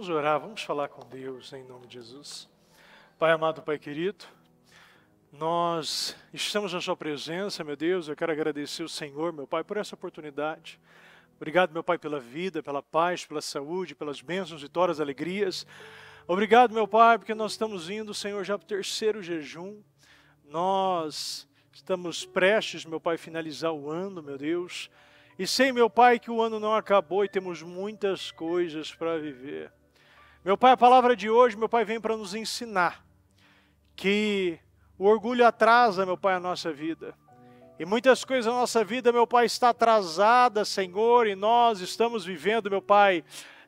Vamos orar, vamos falar com Deus em nome de Jesus. Pai amado, Pai querido, nós estamos na sua presença, meu Deus, eu quero agradecer o Senhor, meu Pai, por essa oportunidade. Obrigado, meu Pai, pela vida, pela paz, pela saúde, pelas bênçãos, vitórias, alegrias. Obrigado, meu Pai, porque nós estamos indo, Senhor, já para o terceiro jejum. Nós estamos prestes, meu Pai, a finalizar o ano, meu Deus. E sei, meu Pai, que o ano não acabou e temos muitas coisas para viver. Meu Pai, a palavra de hoje, meu Pai, vem para nos ensinar que o orgulho atrasa, meu Pai, a nossa vida. E muitas coisas na nossa vida, meu Pai, está atrasada, Senhor, e nós estamos vivendo, meu Pai,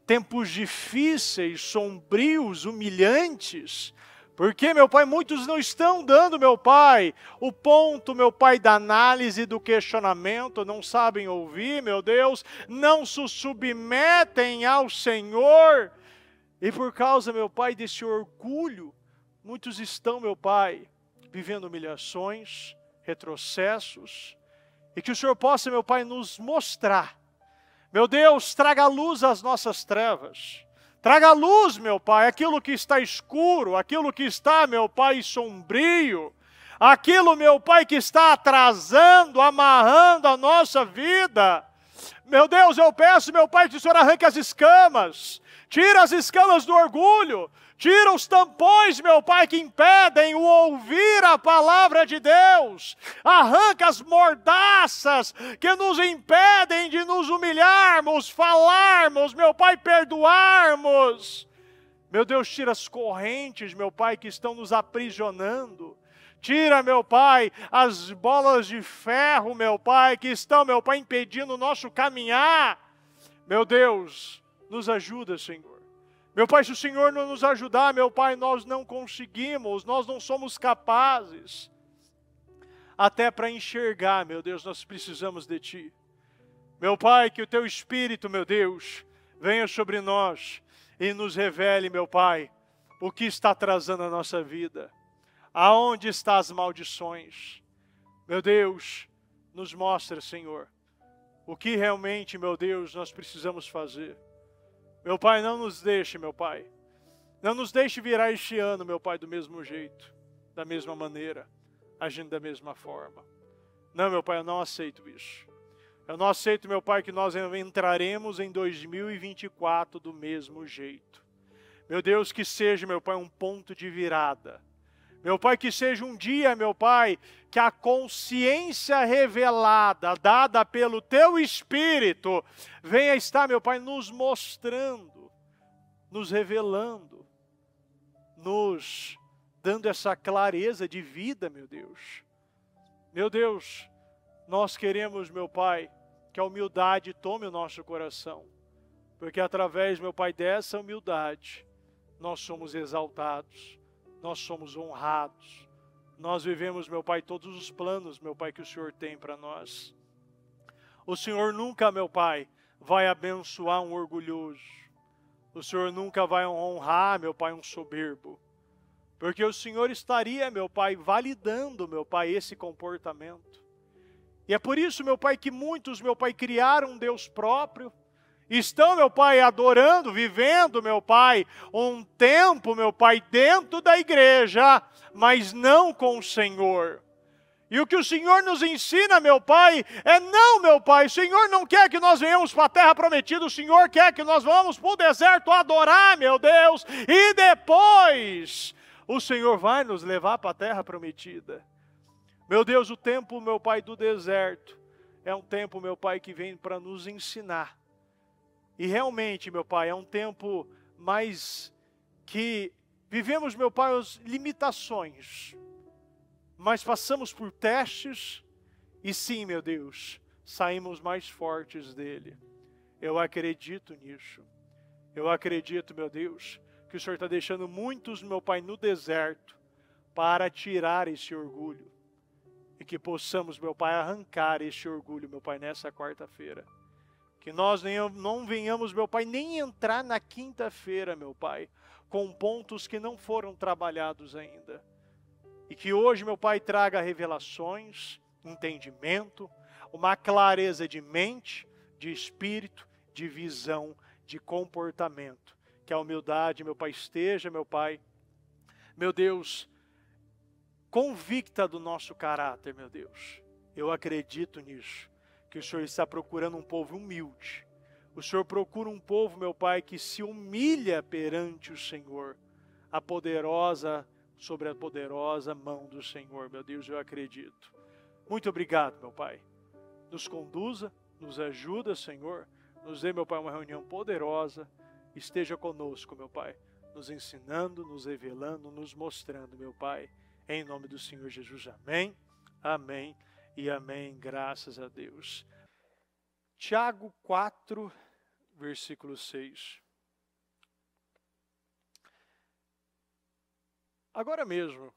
tempos difíceis, sombrios, humilhantes. Porque, meu Pai, muitos não estão dando, meu Pai, o ponto, meu Pai, da análise, do questionamento, não sabem ouvir, meu Deus, não se submetem ao Senhor. E por causa, meu Pai, desse orgulho, muitos estão, meu Pai, vivendo humilhações, retrocessos, e que o Senhor possa, meu Pai, nos mostrar. Meu Deus, traga luz às nossas trevas. Traga luz, meu Pai, aquilo que está escuro, aquilo que está, meu Pai, sombrio, aquilo, meu Pai, que está atrasando, amarrando a nossa vida. Meu Deus, eu peço, meu Pai, que o Senhor arranque as escamas, tira as escamas do orgulho, tira os tampões, meu Pai, que impedem o ouvir a palavra de Deus. Arranca as mordaças que nos impedem de nos humilharmos, falarmos, meu Pai, perdoarmos. Meu Deus, tira as correntes, meu Pai, que estão nos aprisionando. Tira, meu Pai, as bolas de ferro, meu Pai, que estão, meu Pai, impedindo o nosso caminhar. Meu Deus, nos ajuda, Senhor. Meu Pai, se o Senhor não nos ajudar, meu Pai, nós não conseguimos, nós não somos capazes. Até para enxergar, meu Deus, nós precisamos de Ti. Meu Pai, que o Teu Espírito, meu Deus, venha sobre nós e nos revele, meu Pai, o que está atrasando a nossa vida. Aonde estão as maldições? Meu Deus, nos mostra, Senhor, o que realmente, meu Deus, nós precisamos fazer. Meu Pai, não nos deixe, meu Pai. Não nos deixe virar este ano, meu Pai, do mesmo jeito, da mesma maneira, agindo da mesma forma. Não, meu Pai, eu não aceito isso. Eu não aceito, meu Pai, que nós entraremos em 2024 do mesmo jeito. Meu Deus, que seja, meu Pai, um ponto de virada. Meu Pai, que seja um dia, meu Pai, que a consciência revelada, dada pelo Teu Espírito, venha estar, meu Pai, nos mostrando, nos revelando, nos dando essa clareza de vida, meu Deus. Meu Deus, nós queremos, meu Pai, que a humildade tome o nosso coração, porque através, meu Pai, dessa humildade, nós somos exaltados. Nós somos honrados. Nós vivemos, meu Pai, todos os planos, meu Pai, que o Senhor tem para nós. O Senhor nunca, meu Pai, vai abençoar um orgulhoso. O Senhor nunca vai honrar, meu Pai, um soberbo. Porque o Senhor estaria, meu Pai, validando, meu Pai, esse comportamento. E é por isso, meu Pai, que muitos, meu Pai, criaram um Deus próprio. Estão, meu Pai, adorando, vivendo, meu Pai, um tempo, meu Pai, dentro da igreja, mas não com o Senhor. E o que o Senhor nos ensina, meu Pai, é não, meu Pai, o Senhor não quer que nós venhamos para a terra prometida, o Senhor quer que nós vamos para o deserto adorar, meu Deus, e depois o Senhor vai nos levar para a terra prometida. Meu Deus, o tempo, meu Pai, do deserto, é um tempo, meu Pai, que vem para nos ensinar. E realmente, meu Pai, é um tempo mais que vivemos, meu Pai, as limitações, mas passamos por testes e sim, meu Deus, saímos mais fortes dele. Eu acredito nisso. Eu acredito, meu Deus, que o Senhor está deixando muitos, meu Pai, no deserto para tirar esse orgulho. E que possamos, meu Pai, arrancar esse orgulho, meu Pai, nessa quarta-feira. Que nós não venhamos, meu Pai, nem entrar na quinta-feira, meu Pai, com pontos que não foram trabalhados ainda. E que hoje, meu Pai, traga revelações, entendimento, uma clareza de mente, de espírito, de visão, de comportamento. Que que a humildade, meu Pai, esteja, meu Pai, meu Deus, convicta do nosso caráter, meu Deus. Eu acredito nisso, que o Senhor está procurando um povo humilde. O Senhor procura um povo, meu Pai, que se humilha perante o Senhor, sobre a poderosa mão do Senhor, meu Deus, eu acredito. Muito obrigado, meu Pai. Nos conduza, nos ajuda, Senhor. Nos dê, meu Pai, uma reunião poderosa. Esteja conosco, meu Pai, nos ensinando, nos revelando, nos mostrando, meu Pai. Em nome do Senhor Jesus, amém, amém e amém, graças a Deus. Tiago 4, versículo 6. Agora mesmo,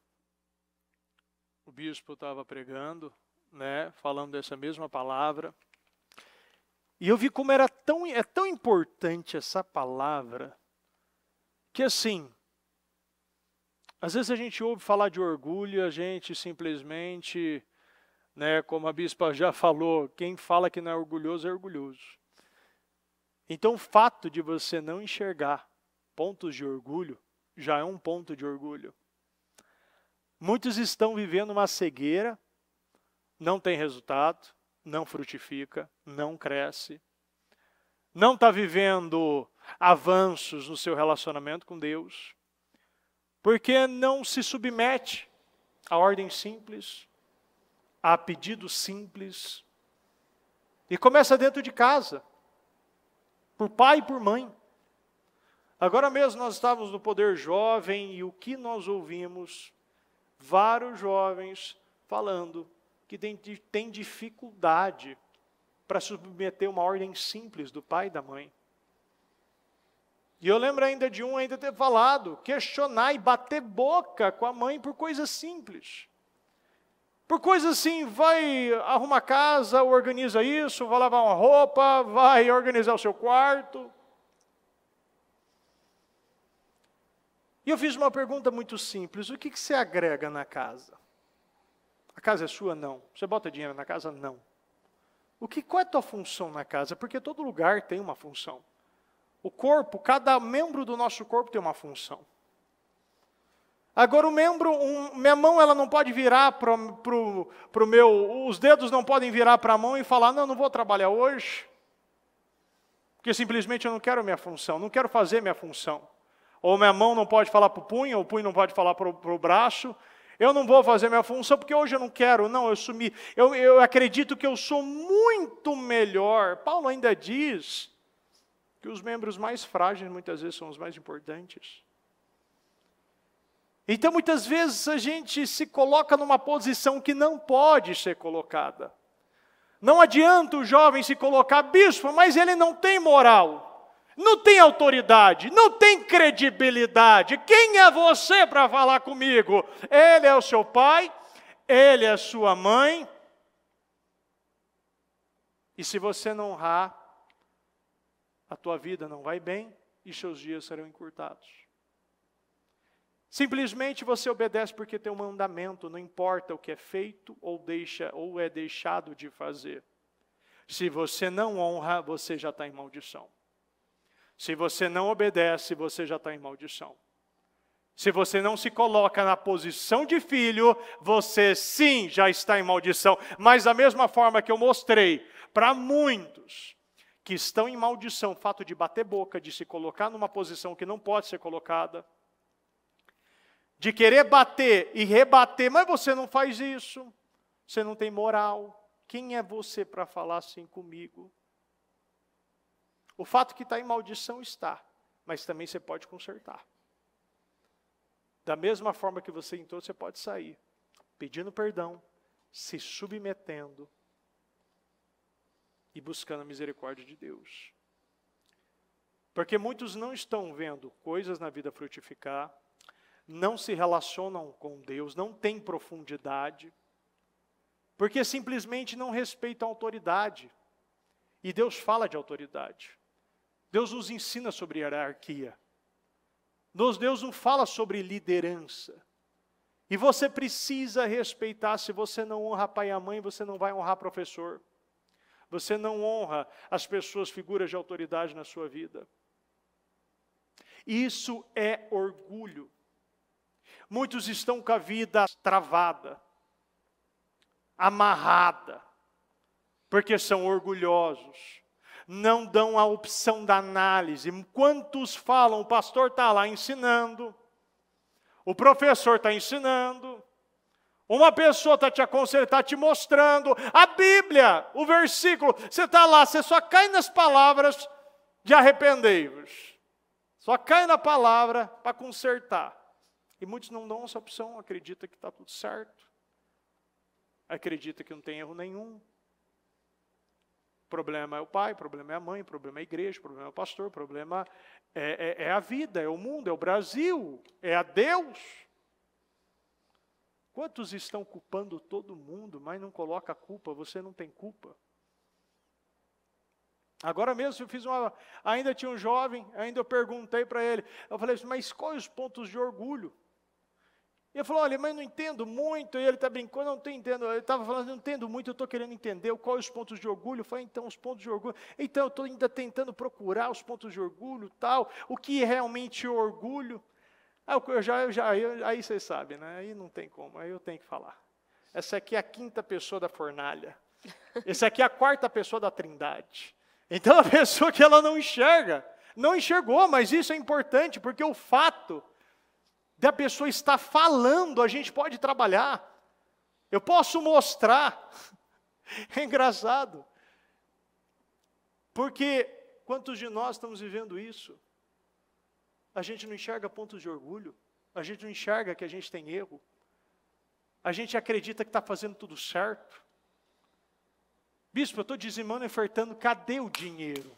o bispo estava pregando, né, falando dessa mesma palavra, e eu vi como é tão importante essa palavra, que assim, às vezes a gente ouve falar de orgulho, a gente simplesmente, né, como a bispa já falou, quem fala que não é orgulhoso é orgulhoso. Então o fato de você não enxergar pontos de orgulho, já é um ponto de orgulho. Muitos estão vivendo uma cegueira, não tem resultado, não frutifica, não cresce, não está vivendo avanços no seu relacionamento com Deus, porque não se submete a ordem simples, a pedido simples, e começa dentro de casa, por pai e por mãe. Agora mesmo nós estávamos no Poder Jovem e o que nós ouvimos? Vários jovens falando que tem dificuldade para submeter uma ordem simples do pai e da mãe. E eu lembro ainda de um ainda ter falado, questionar e bater boca com a mãe por coisas simples. Por coisas assim, vai arrumar casa, organiza isso, vai lavar uma roupa, vai organizar o seu quarto. E eu fiz uma pergunta muito simples, o que você agrega na casa? A casa é sua? Não. Você bota dinheiro na casa? Não. Qual é a tua função na casa? Porque todo lugar tem uma função. O corpo, cada membro do nosso corpo tem uma função. Agora minha mão ela não pode virar os dedos não podem virar para a mão e falar, não vou trabalhar hoje, porque simplesmente eu não quero minha função, não quero fazer minha função. Ou minha mão não pode falar para o punho, ou o punho não pode falar para o braço, eu não vou fazer minha função porque hoje eu não quero, não, eu sumi. Eu acredito que eu sou muito melhor. Paulo ainda diz que os membros mais frágeis muitas vezes são os mais importantes. Então muitas vezes a gente se coloca numa posição que não pode ser colocada. Não adianta o jovem se colocar, bispo, mas ele não tem moral. Não tem autoridade, não tem credibilidade. Quem é você para falar comigo? Ele é o seu pai, ele é a sua mãe. E se você não honrar, a tua vida não vai bem e seus dias serão encurtados. Simplesmente você obedece porque tem um mandamento, não importa o que é feito ou é deixado de fazer. Se você não honra, você já está em maldição. Se você não obedece, você já está em maldição. Se você não se coloca na posição de filho, você sim já está em maldição. Mas da mesma forma que eu mostrei para muitos que estão em maldição, o fato de bater boca, de se colocar numa posição que não pode ser colocada, de querer bater e rebater, mas você não faz isso, você não tem moral. Quem é você para falar assim comigo? O fato que está em maldição está, mas também você pode consertar. Da mesma forma que você entrou, você pode sair, pedindo perdão, se submetendo e buscando a misericórdia de Deus. Porque muitos não estão vendo coisas na vida frutificar, não se relacionam com Deus, não têm profundidade, porque simplesmente não respeitam a autoridade. E Deus fala de autoridade. Deus nos ensina sobre hierarquia. Deus não fala sobre liderança. E você precisa respeitar. Se você não honra pai e a mãe, você não vai honrar professor. Você não honra as pessoas, figuras de autoridade na sua vida. Isso é orgulho. Muitos estão com a vida travada, amarrada, porque são orgulhosos. Não dão a opção da análise. Quantos falam, o pastor está lá ensinando, o professor está ensinando, uma pessoa está te aconselhando, está te mostrando, a Bíblia, o versículo, você está lá, você só cai nas palavras de arrependei-vos. Só cai na palavra para consertar. E muitos não dão essa opção, acreditam que está tudo certo, acreditam que não tem erro nenhum. O problema é o pai, o problema é a mãe, o problema é a igreja, o problema é o pastor, o problema é a vida, é o mundo, é o Brasil, é a Deus. Quantos estão culpando todo mundo, mas não coloca a culpa, você não tem culpa? Agora mesmo eu fiz ainda tinha um jovem, ainda eu perguntei para ele, eu falei assim, mas quais os pontos de orgulho? Ele falou, olha, mas não entendo muito, e ele está brincando, não entendo. Ele estava falando, não entendo muito, eu estou querendo entender quais os pontos de orgulho. Eu falei, então, os pontos de orgulho. Então, eu estou ainda tentando procurar os pontos de orgulho, tal, o que é realmente orgulho. Aí vocês sabem, né? Aí não tem como, aí eu tenho que falar. Essa aqui é a 5ª pessoa da fornalha. Essa aqui é a 4ª pessoa da trindade. Então, a pessoa que ela não enxerga, não enxergou, mas isso é importante, porque o fato da pessoa estar falando, a gente pode trabalhar. Eu posso mostrar. É engraçado. Porque quantos de nós estamos vivendo isso? A gente não enxerga pontos de orgulho. A gente não enxerga que a gente tem erro. A gente acredita que está fazendo tudo certo. Bispo, eu estou dizimando e ofertando, cadê o dinheiro?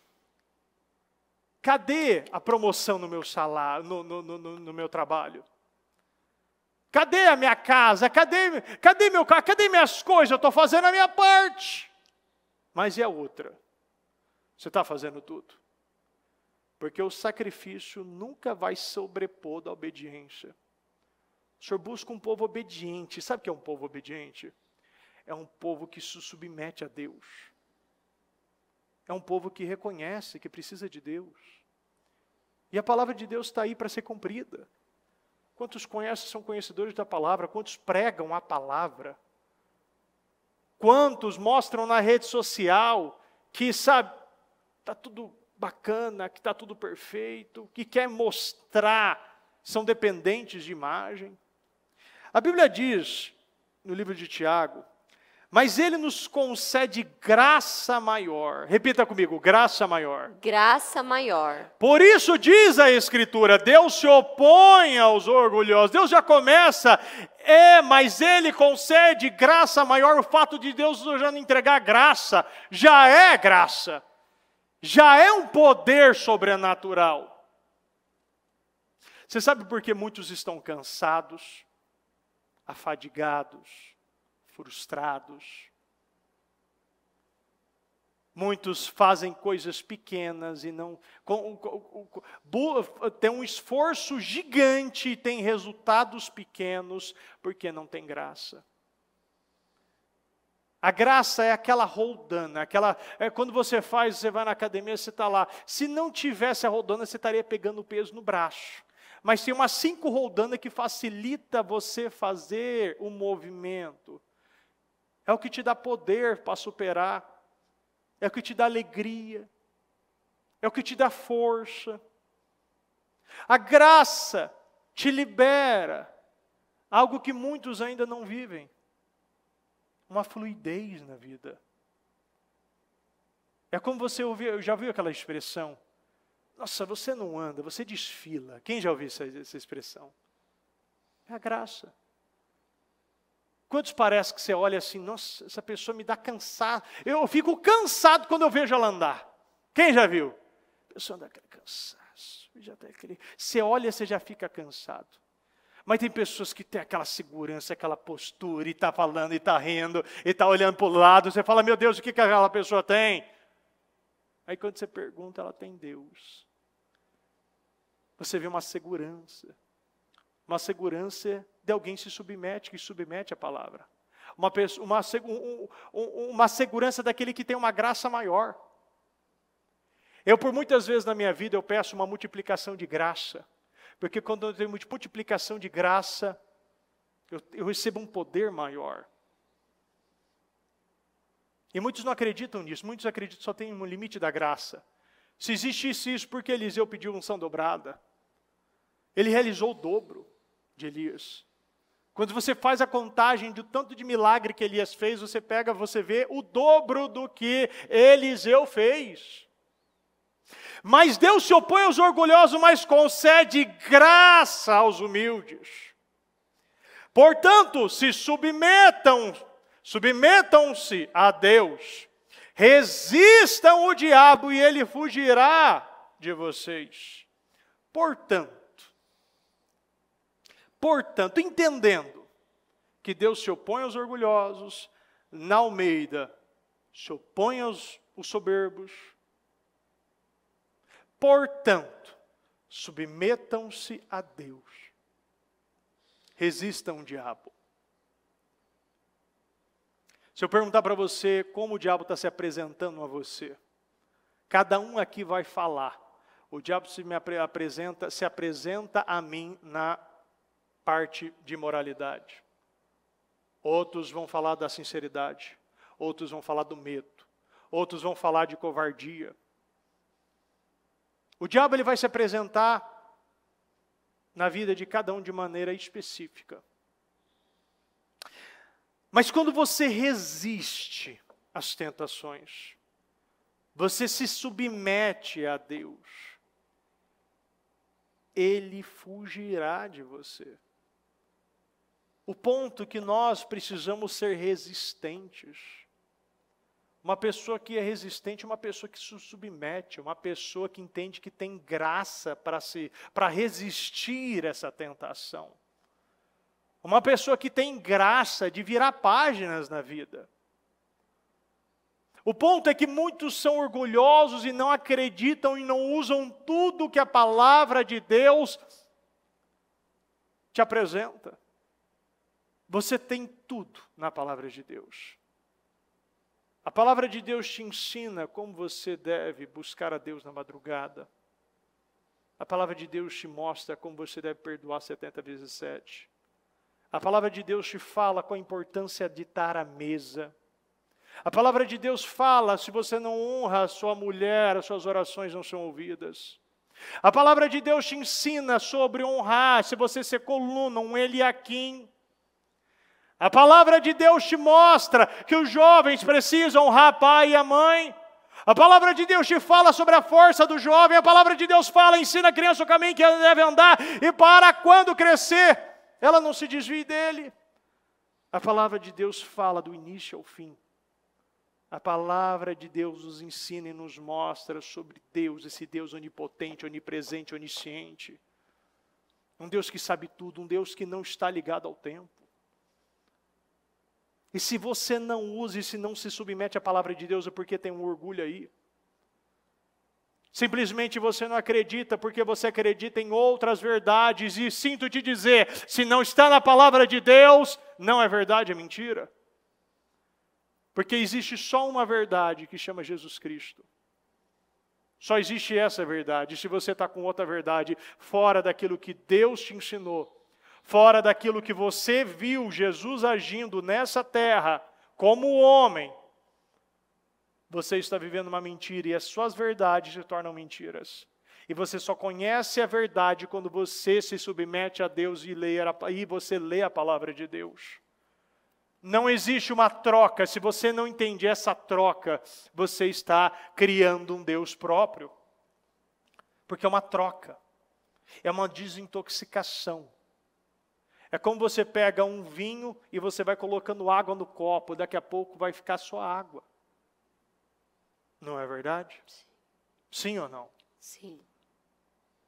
Cadê a promoção no meu salário, no meu trabalho? Cadê a minha casa? Cadê meu carro? Cadê minhas coisas? Eu estou fazendo a minha parte. Mas e a outra? Você está fazendo tudo? Porque o sacrifício nunca vai sobrepor da obediência. O Senhor busca um povo obediente. Sabe o que é um povo obediente? É um povo que se submete a Deus. É um povo que reconhece que precisa de Deus. E a palavra de Deus está aí para ser cumprida. Quantos conhecem, são conhecedores da palavra? Quantos pregam a palavra? Quantos mostram na rede social que, sabe, está tudo bacana, que está tudo perfeito, que quer mostrar, são dependentes de imagem? A Bíblia diz, no livro de Tiago, mas Ele nos concede graça maior. Repita comigo, graça maior. Graça maior. Por isso diz a Escritura, Deus se opõe aos orgulhosos. Deus já começa, mas Ele concede graça maior. O fato de Deus já não entregar graça, já é graça. Já é um poder sobrenatural. Você sabe por que muitos estão cansados, afadigados, frustrados? Muitos fazem coisas pequenas e não tem um esforço gigante e tem resultados pequenos porque não tem graça. A graça é aquela roldana, quando você vai na academia, você está lá. Se não tivesse a roldana, você estaria pegando o peso no braço. Mas tem umas 5 roldanas que facilita você fazer o movimento. É o que te dá poder para superar. É o que te dá alegria. É o que te dá força. A graça te libera. Algo que muitos ainda não vivem. Uma fluidez na vida. É como você ouviu, já ouviu aquela expressão? Nossa, você não anda, você desfila. Quem já ouviu essa expressão? É a graça. Quantos parece que você olha assim, nossa, essa pessoa me dá cansado. Eu fico cansado quando eu vejo ela andar. Quem já viu? A pessoa anda aquele cansaço. Você olha, você já fica cansado. Mas tem pessoas que têm aquela segurança, aquela postura, e está falando, e está rindo, e está olhando para o lado. Você fala, meu Deus, o que aquela pessoa tem? Aí quando você pergunta, ela tem Deus. Você vê uma segurança de alguém que se submete à palavra. Uma segurança daquele que tem uma graça maior. Por muitas vezes na minha vida, eu peço uma multiplicação de graça. Porque quando eu tenho multiplicação de graça, eu recebo um poder maior. E muitos não acreditam nisso. Muitos acreditam que só tem um limite da graça. Se existisse isso, por que Eliseu pediu unção dobrada? Ele realizou o dobro de Elias. Quando você faz a contagem do tanto de milagre que Elias fez, você vê o dobro do que Eliseu fez. Mas Deus se opõe aos orgulhosos, mas concede graça aos humildes. Portanto, submetam-se a Deus, resistam o diabo e ele fugirá de vocês. Portanto, entendendo que Deus se opõe aos orgulhosos, na Almeida, se opõe aos soberbos. Portanto, submetam-se a Deus. Resistam o diabo. Se eu perguntar para você como o diabo está se apresentando a você, cada um aqui vai falar. O diabo se apresenta a mim na parte de moralidade. Outros vão falar da sinceridade. Outros vão falar do medo. Outros vão falar de covardia. O diabo ele vai se apresentar na vida de cada um de maneira específica. Mas quando você resiste às tentações, você se submete a Deus, Ele fugirá de você. O ponto é que nós precisamos ser resistentes. Uma pessoa que é resistente é uma pessoa que se submete, uma pessoa que entende que tem graça para resistir essa tentação. Uma pessoa que tem graça de virar páginas na vida. O ponto é que muitos são orgulhosos e não acreditam e não usam tudo que a palavra de Deus te apresenta. Você tem tudo na palavra de Deus. A palavra de Deus te ensina como você deve buscar a Deus na madrugada. A palavra de Deus te mostra como você deve perdoar 70 vezes 7. A palavra de Deus te fala com a importância de estar à mesa. A palavra de Deus fala, se você não honra a sua mulher, as suas orações não são ouvidas. A palavra de Deus te ensina sobre honrar, se você ser coluna, um Eliaquim. A palavra de Deus te mostra que os jovens precisam honrar o pai e a mãe. A palavra de Deus te fala sobre a força do jovem. A palavra de Deus fala, ensina a criança o caminho que ela deve andar. E para quando crescer, ela não se desvie dele. A palavra de Deus fala do início ao fim. A palavra de Deus nos ensina e nos mostra sobre Deus, esse Deus onipotente, onipresente, onisciente. Um Deus que sabe tudo, um Deus que não está ligado ao tempo. E se você não usa e se não se submete à palavra de Deus é porque tem um orgulho aí. Simplesmente você não acredita porque você acredita em outras verdades. E sinto te dizer, se não está na palavra de Deus, não é verdade, é mentira. Porque existe só uma verdade que chama Jesus Cristo. Só existe essa verdade. Se você está com outra verdade fora daquilo que Deus te ensinou, fora daquilo que você viu Jesus agindo nessa terra como homem, você está vivendo uma mentira e as suas verdades se tornam mentiras. E você só conhece a verdade quando você se submete a Deus e você lê a palavra de Deus. Não existe uma troca. Se você não entende essa troca, você está criando um Deus próprio. Porque é uma troca. É uma desintoxicação. É como você pega um vinho e você vai colocando água no copo, daqui a pouco vai ficar só água. Não é verdade? Sim. Sim ou não? Sim.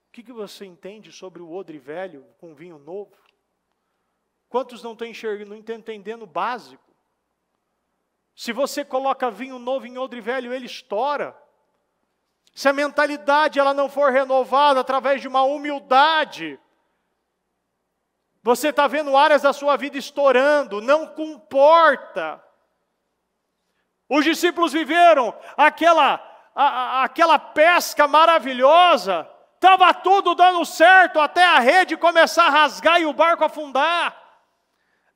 O que você entende sobre o odre velho com vinho novo? Quantos não estão enxergando, não estão entendendo o básico? Se você coloca vinho novo em odre velho, ele estoura. Se a mentalidade ela não for renovada através de uma humildade, você está vendo áreas da sua vida estourando, não comporta. Os discípulos viveram aquela pesca maravilhosa, estava tudo dando certo até a rede começar a rasgar e o barco afundar.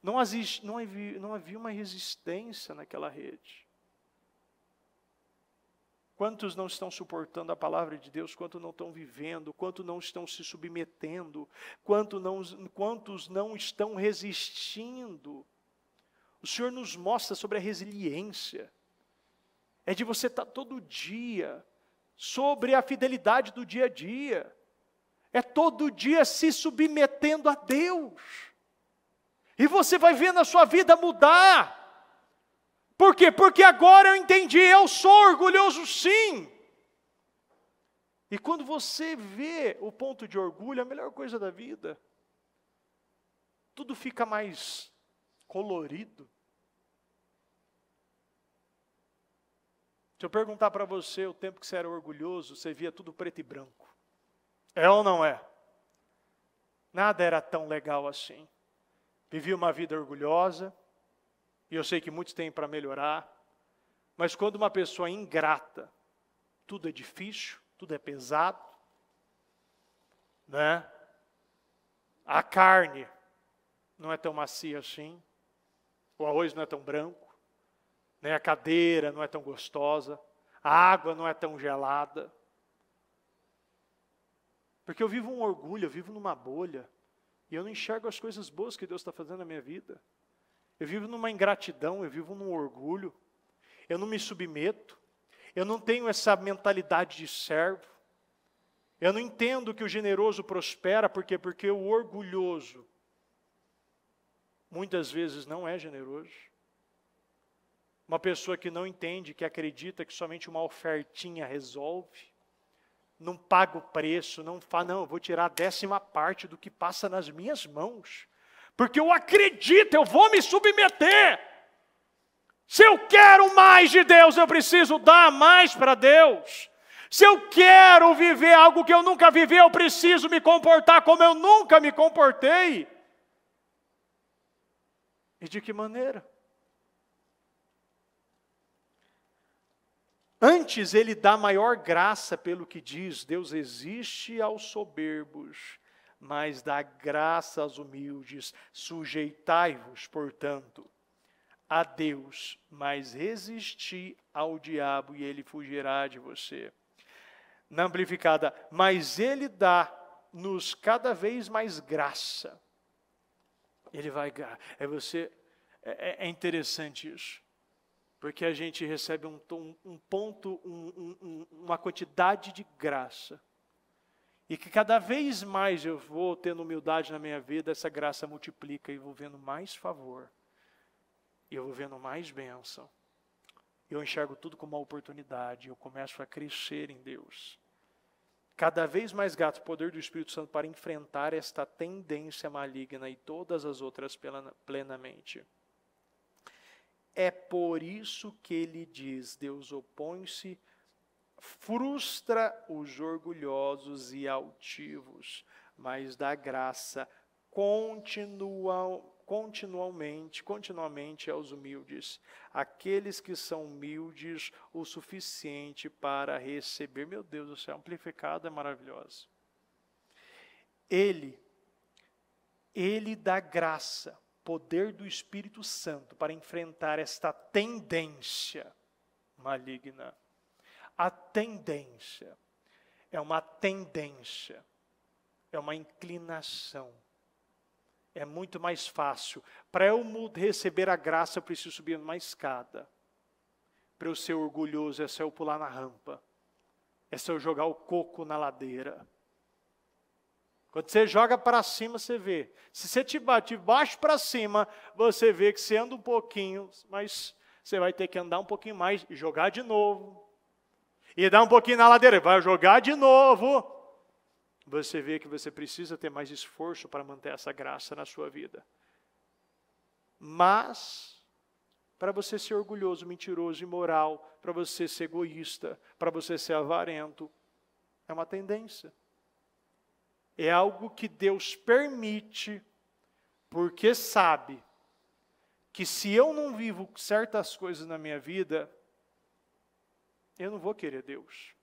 Não havia uma resistência naquela rede. Quantos não estão suportando a palavra de Deus, quantos não estão vivendo, quantos não estão se submetendo, quantos não estão resistindo. O Senhor nos mostra sobre a resiliência. É de você estar todo dia, sobre a fidelidade do dia a dia. É todo dia se submetendo a Deus. E você vai vendo a sua vida mudar. Por quê? Porque agora eu entendi, eu sou orgulhoso sim. E quando você vê o ponto de orgulho, a melhor coisa da vida, tudo fica mais colorido. Se eu perguntar para você o tempo que você era orgulhoso, você via tudo preto e branco. É ou não é? Nada era tão legal assim. Vivia uma vida orgulhosa, e eu sei que muitos têm para melhorar, mas quando uma pessoa é ingrata, tudo é difícil, tudo é pesado, né? A carne não é tão macia assim, o arroz não é tão branco, né? A cadeira não é tão gostosa, a água não é tão gelada. Porque eu vivo um orgulho, eu vivo numa bolha, e eu não enxergo as coisas boas que Deus está fazendo na minha vida. Eu vivo numa ingratidão, eu vivo num orgulho, eu não me submeto, eu não tenho essa mentalidade de servo, eu não entendo que o generoso prospera, porque o orgulhoso muitas vezes não é generoso. Uma pessoa que não entende, que acredita que somente uma ofertinha resolve, não paga o preço, não fala, não, eu vou tirar a 10ª parte do que passa nas minhas mãos, porque eu acredito, eu vou me submeter. Se eu quero mais de Deus, eu preciso dar mais para Deus. Se eu quero viver algo que eu nunca vivi, eu preciso me comportar como eu nunca me comportei. E de que maneira? Antes ele dá maior graça pelo que diz, Deus resiste aos soberbos, mas dá graça aos humildes. Sujeitai-vos, portanto, a Deus, mas resisti ao diabo e ele fugirá de você. Na amplificada, mas ele dá-nos cada vez mais graça. Ele vai, é interessante isso. Porque a gente recebe uma quantidade de graça. E que cada vez mais eu vou tendo humildade na minha vida, essa graça multiplica e vou vendo mais favor. E eu vou vendo mais bênção. Eu enxergo tudo como uma oportunidade. Eu começo a crescer em Deus. Cada vez mais grato o poder do Espírito Santo para enfrentar esta tendência maligna e todas as outras plenamente. É por isso que ele diz, Deus opõe-se, frustra os orgulhosos e altivos, mas dá graça continuamente aos humildes, aqueles que são humildes o suficiente para receber. Meu Deus do céu, amplificado é maravilhoso. Ele dá graça, poder do Espírito Santo para enfrentar esta tendência maligna. A tendência é uma tendência, é uma inclinação. É muito mais fácil. Para eu receber a graça, eu preciso subir numa escada. Para eu ser orgulhoso, é só eu pular na rampa. É só eu jogar o coco na ladeira. Quando você joga para cima, você vê. Se você te bate de baixo para cima, você vê que você anda um pouquinho, mas você vai ter que andar um pouquinho mais e jogar de novo. E dar um pouquinho na ladeira, vai jogar de novo. Você vê que você precisa ter mais esforço para manter essa graça na sua vida. Mas, para você ser orgulhoso, mentiroso, imoral, para você ser egoísta, para você ser avarento, é uma tendência. É algo que Deus permite, porque sabe que se eu não vivo certas coisas na minha vida, eu não vou querer Deus.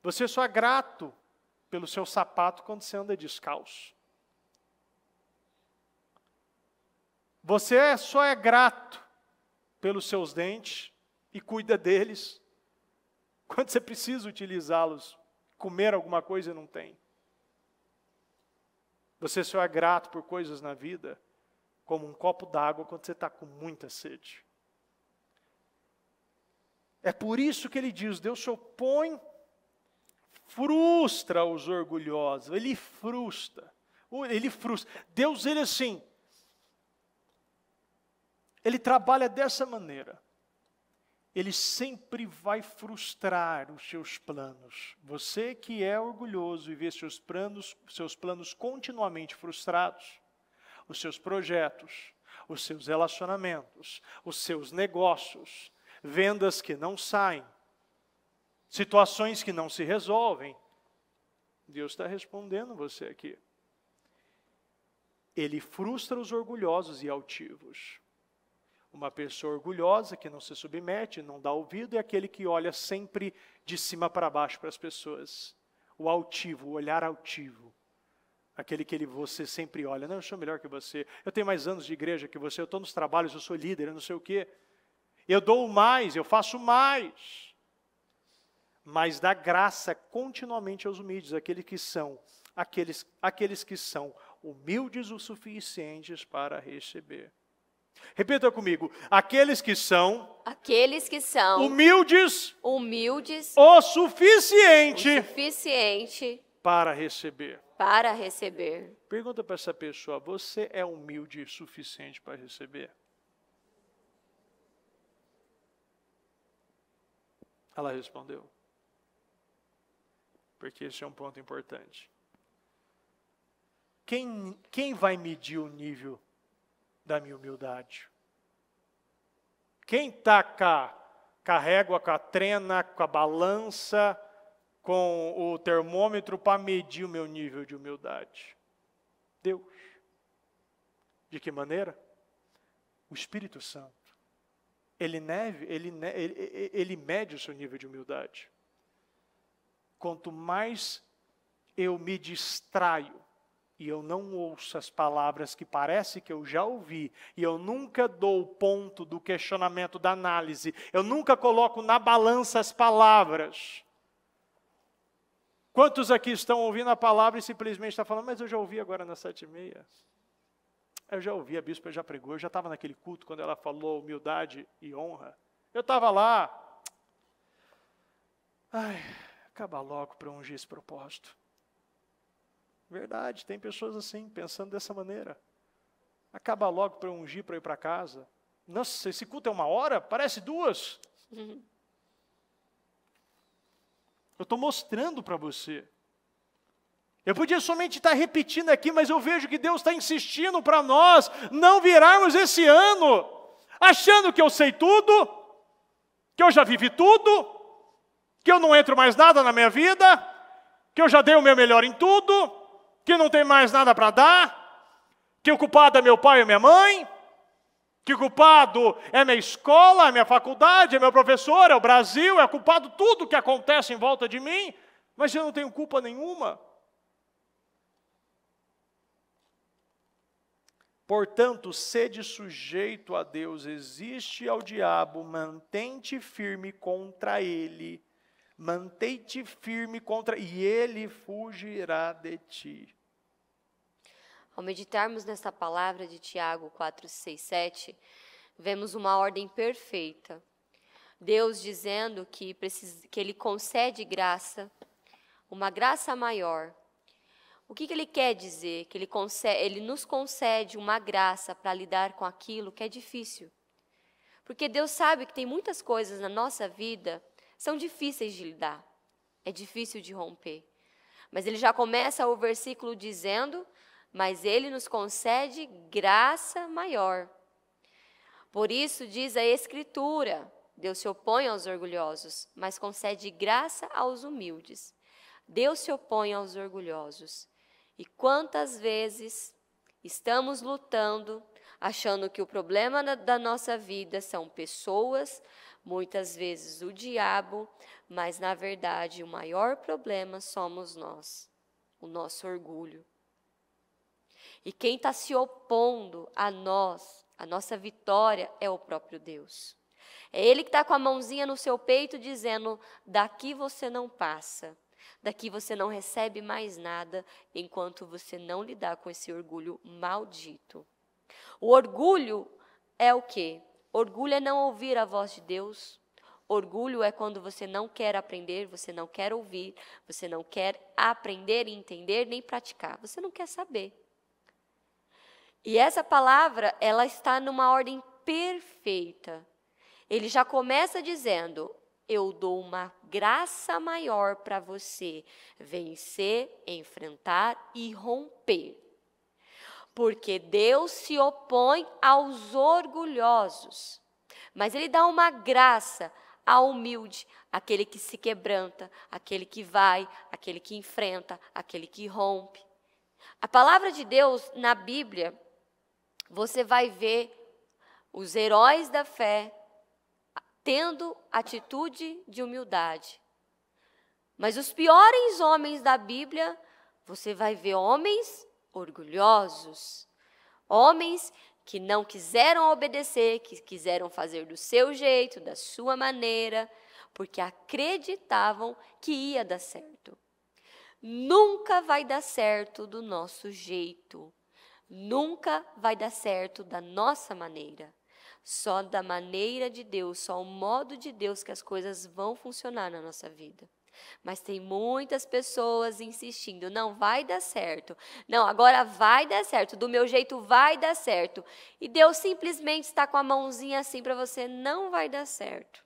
Você só é grato pelo seu sapato quando você anda descalço. Você só é grato pelos seus dentes e cuida deles quando você precisa utilizá-los, comer alguma coisa e não tem. Você só é grato por coisas na vida, como um copo d'água quando você está com muita sede. É por isso que ele diz, Deus se opõe, frustra os orgulhosos. Ele frustra. Deus, ele assim, ele trabalha dessa maneira. Ele sempre vai frustrar os seus planos. Você que é orgulhoso e vê seus planos continuamente frustrados, os seus projetos, os seus relacionamentos, os seus negócios, vendas que não saem, situações que não se resolvem, Deus está respondendo você aqui. Ele frustra os orgulhosos e altivos. Uma pessoa orgulhosa que não se submete, não dá ouvido, é aquele que olha sempre de cima para baixo para as pessoas. O altivo, o olhar altivo. Aquele que você sempre olha, não, eu sou melhor que você, eu tenho mais anos de igreja que você, eu estou nos trabalhos, eu sou líder, eu não sei o quê. Eu dou mais, eu faço mais. Mas dá graça continuamente aos humildes, aqueles que são humildes o suficientes para receber. Repita comigo, aqueles que são humildes o suficiente para receber. Pergunta para essa pessoa, você é humilde o suficiente para receber? Ela respondeu. Porque esse é um ponto importante. Quem vai medir o nível da minha humildade? Quem está com a régua, com a trena, com a balança, com o termômetro para medir o meu nível de humildade? Deus. De que maneira? O Espírito Santo. Ele mede o seu nível de humildade. Quanto mais eu me distraio, e eu não ouço as palavras que parece que eu já ouvi, e eu nunca dou o ponto do questionamento, da análise, eu nunca coloco na balança as palavras. Quantos aqui estão ouvindo a palavra e simplesmente estão falando, mas eu já ouvi agora nas 7h30. Eu já ouvi, a bispa já pregou, eu já estava naquele culto quando ela falou humildade e honra. Eu estava lá. Ai, acaba logo para ungir esse propósito. Verdade, tem pessoas assim, pensando dessa maneira. Acaba logo para ungir, para ir para casa. Nossa, esse culto é 1 hora? Parece 2. Eu estou mostrando para você. Eu podia somente estar repetindo aqui, mas eu vejo que Deus está insistindo para nós não virarmos esse ano achando que eu sei tudo, que eu já vivi tudo, que eu não entro mais nada na minha vida, que eu já dei o meu melhor em tudo, que não tem mais nada para dar, que o culpado é meu pai e minha mãe, que o culpado é minha escola, é minha faculdade, é meu professor, é o Brasil, é culpado tudo que acontece em volta de mim, mas eu não tenho culpa nenhuma. Portanto, sede sujeito a Deus, resiste ao diabo, mantém-te firme contra ele, e ele fugirá de ti. Ao meditarmos nesta palavra de Tiago 4, 6, 7, vemos uma ordem perfeita. Deus dizendo que Ele concede graça, uma graça maior. O que Ele quer dizer? Que Ele nos concede uma graça para lidar com aquilo que é difícil. Porque Deus sabe que tem muitas coisas na nossa vida que são difíceis de lidar. É difícil de romper. Mas Ele já começa o versículo dizendo, mas Ele nos concede graça maior. Por isso diz a Escritura, Deus se opõe aos orgulhosos, mas concede graça aos humildes. Deus se opõe aos orgulhosos. E quantas vezes estamos lutando, achando que o problema da nossa vida são pessoas, muitas vezes o diabo, mas na verdade o maior problema somos nós, o nosso orgulho. E quem está se opondo a nós, a nossa vitória, é o próprio Deus. É Ele que está com a mãozinha no seu peito dizendo, daqui você não passa, daqui você não recebe mais nada, enquanto você não lidar com esse orgulho maldito. O orgulho é o quê? Orgulho é não ouvir a voz de Deus. Orgulho é quando você não quer aprender, você não quer ouvir, você não quer aprender e entender, nem praticar. Você não quer saber. E essa palavra, ela está numa ordem perfeita. Ele já começa dizendo, eu dou uma graça maior para você vencer, enfrentar e romper. Porque Deus se opõe aos orgulhosos, mas Ele dá uma graça ao humilde, aquele que se quebranta, aquele que vai, aquele que enfrenta, aquele que rompe. A palavra de Deus na Bíblia, você vai ver os heróis da fé tendo atitude de humildade. Mas os piores homens da Bíblia, você vai ver homens orgulhosos, homens que não quiseram obedecer, que quiseram fazer do seu jeito, da sua maneira, porque acreditavam que ia dar certo. Nunca vai dar certo do nosso jeito. Nunca vai dar certo da nossa maneira. Só da maneira de Deus, só o modo de Deus que as coisas vão funcionar na nossa vida. Mas tem muitas pessoas insistindo, não vai dar certo. Não, agora vai dar certo, do meu jeito vai dar certo. E Deus simplesmente está com a mãozinha assim para você, não vai dar certo.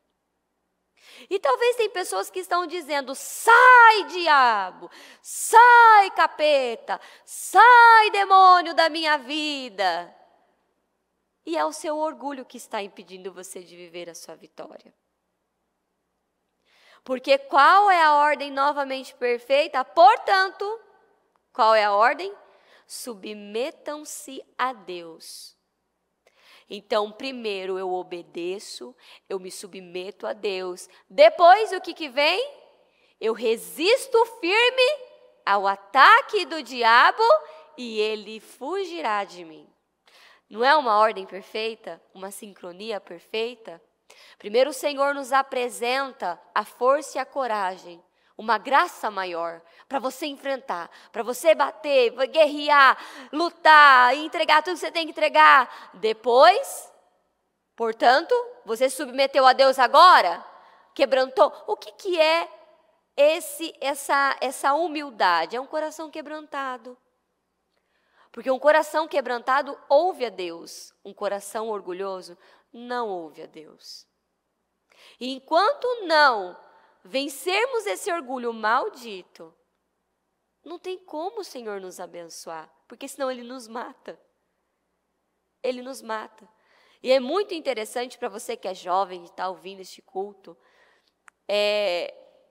E talvez tem pessoas que estão dizendo, sai diabo, sai capeta, sai demônio da minha vida. E é o seu orgulho que está impedindo você de viver a sua vitória. Porque qual é a ordem novamente perfeita? Portanto, qual é a ordem? Submetam-se a Deus. Então, primeiro eu obedeço, eu me submeto a Deus. Depois, o que vem? Eu resisto firme ao ataque do diabo e ele fugirá de mim. Não é uma ordem perfeita? Uma sincronia perfeita? Primeiro o Senhor nos apresenta a força e a coragem, uma graça maior para você enfrentar, para você bater, guerrear, lutar, entregar tudo que você tem que entregar. Depois, portanto, você se submeteu a Deus agora? Quebrantou? O que é essa humildade? É um coração quebrantado. Porque um coração quebrantado ouve a Deus, um coração orgulhoso não ouve a Deus. E enquanto não vencermos esse orgulho maldito, não tem como o Senhor nos abençoar, porque senão Ele nos mata. Ele nos mata. E é muito interessante para você que é jovem e está ouvindo este culto,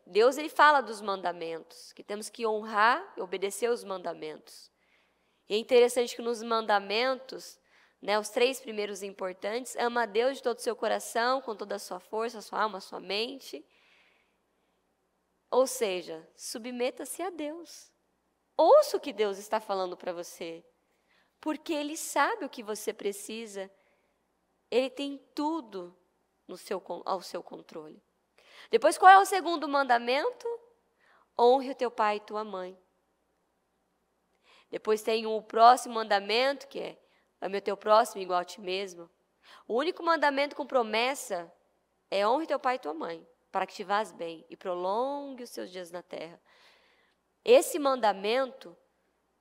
Deus ele fala dos mandamentos, que temos que honrar e obedecer os mandamentos. E é interessante que nos mandamentos, os 3 primeiros importantes, ama a Deus de todo o seu coração, com toda a sua força, a sua alma, a sua mente. Ou seja, submeta-se a Deus. Ouça o que Deus está falando para você, porque Ele sabe o que você precisa. Ele tem tudo ao seu controle. Depois, qual é o segundo mandamento? Honre o teu pai e tua mãe. Depois tem o próximo mandamento, que é ame o teu próximo igual a ti mesmo. O único mandamento com promessa é honre teu pai e tua mãe, para que te vás bem e prolongue os seus dias na terra. Esse mandamento,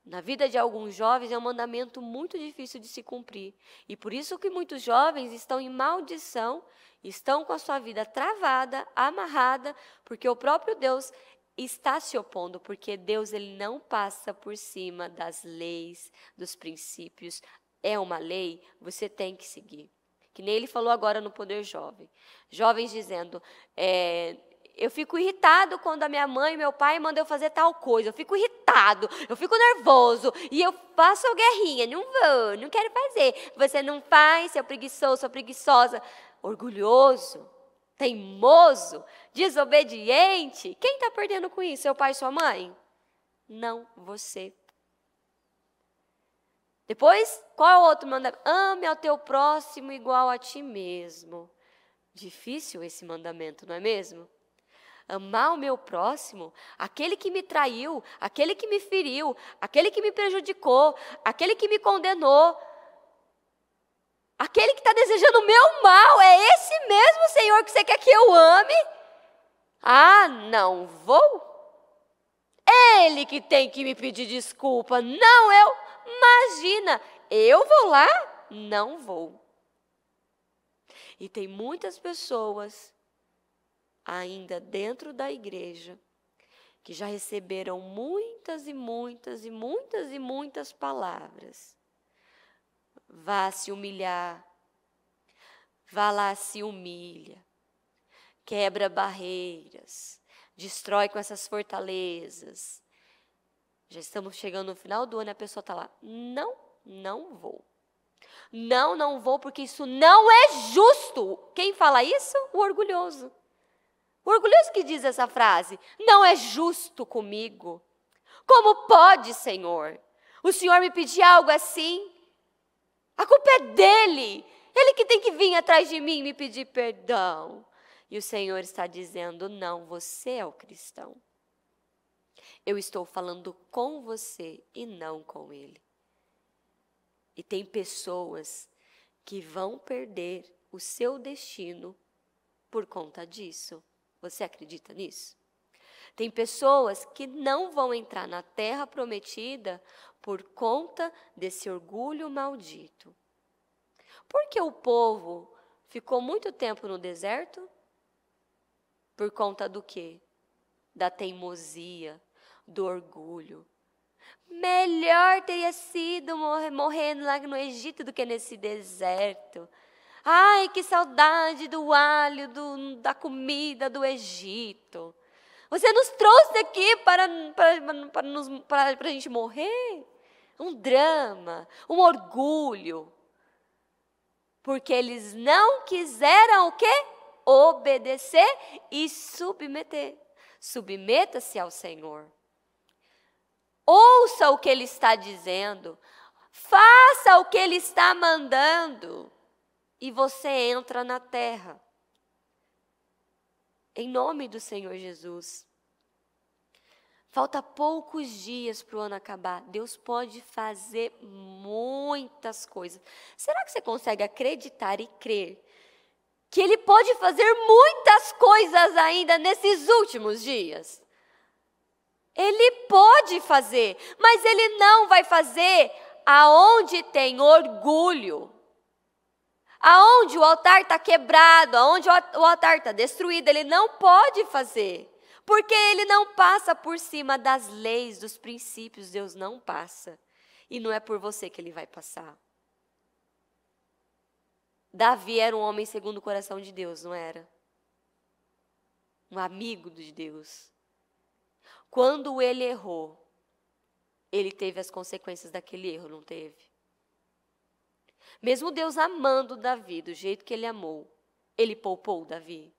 na vida de alguns jovens, é um mandamento muito difícil de se cumprir. E por isso que muitos jovens estão em maldição, estão com a sua vida travada, amarrada, porque o próprio Deus está se opondo, porque Deus ele não passa por cima das leis, dos princípios. É uma lei, você tem que seguir. Que nem ele falou agora no Poder Jovem. Jovens dizendo, eu fico irritado quando a minha mãe e meu pai mandam eu fazer tal coisa. Eu fico irritado, eu fico nervoso e eu faço a guerrinha. Não vou, não quero fazer. Você não faz, seu preguiçoso, sua preguiçosa. Orgulhoso, teimoso, desobediente. Quem está perdendo com isso? Seu pai e sua mãe? Não, você. Depois, qual é o outro mandamento? Ame ao teu próximo igual a ti mesmo. Difícil esse mandamento, não é mesmo? Amar o meu próximo, aquele que me traiu, aquele que me feriu, aquele que me prejudicou, aquele que me condenou, aquele que está desejando o meu mal, é esse mesmo, Senhor, que você quer que eu ame? Ah, não vou? Ele que tem que me pedir desculpa, não eu. Imagina, eu vou lá? Não vou. E tem muitas pessoas ainda dentro da igreja que já receberam muitas e muitas e muitas e muitas palavras. Vá se humilhar, vá lá, se humilha, quebra barreiras, destrói com essas fortalezas. Já estamos chegando no final do ano e a pessoa está lá, não vou. Não vou porque isso não é justo. Quem fala isso? O orgulhoso. O orgulhoso que diz essa frase, não é justo comigo. Como pode, Senhor? O Senhor me pedir algo assim? A culpa é dele. Ele que tem que vir atrás de mim e me pedir perdão. E o Senhor está dizendo, não, você é o cristão. Eu estou falando com você e não com ele. E tem pessoas que vão perder o seu destino por conta disso. Você acredita nisso? Tem pessoas que não vão entrar na terra prometida por conta desse orgulho maldito. Porque o povo ficou muito tempo no deserto? Por conta do quê? Da teimosia, do orgulho. Melhor teria sido morrendo lá no Egito do que nesse deserto. Ai, que saudade do alho, da comida do Egito. Você nos trouxe aqui para a gente morrer? Um drama, um orgulho. Porque eles não quiseram o quê? Obedecer e submeter. Submeta-se ao Senhor. Ouça o que Ele está dizendo. Faça o que Ele está mandando. E você entra na terra. Em nome do Senhor Jesus. Falta poucos dias para o ano acabar. Deus pode fazer muitas coisas. Será que você consegue acreditar e crer que Ele pode fazer muitas coisas ainda nesses últimos dias? Ele pode fazer, mas Ele não vai fazer aonde tem orgulho. Aonde o altar está quebrado, aonde o altar está destruído, Ele não pode fazer. Porque Ele não passa por cima das leis, dos princípios, Deus não passa. E não é por você que Ele vai passar. Davi era um homem segundo o coração de Deus, não era? Um amigo de Deus. Quando ele errou, ele teve as consequências daquele erro, não teve? Mesmo Deus amando Davi do jeito que Ele amou, Ele poupou Davi.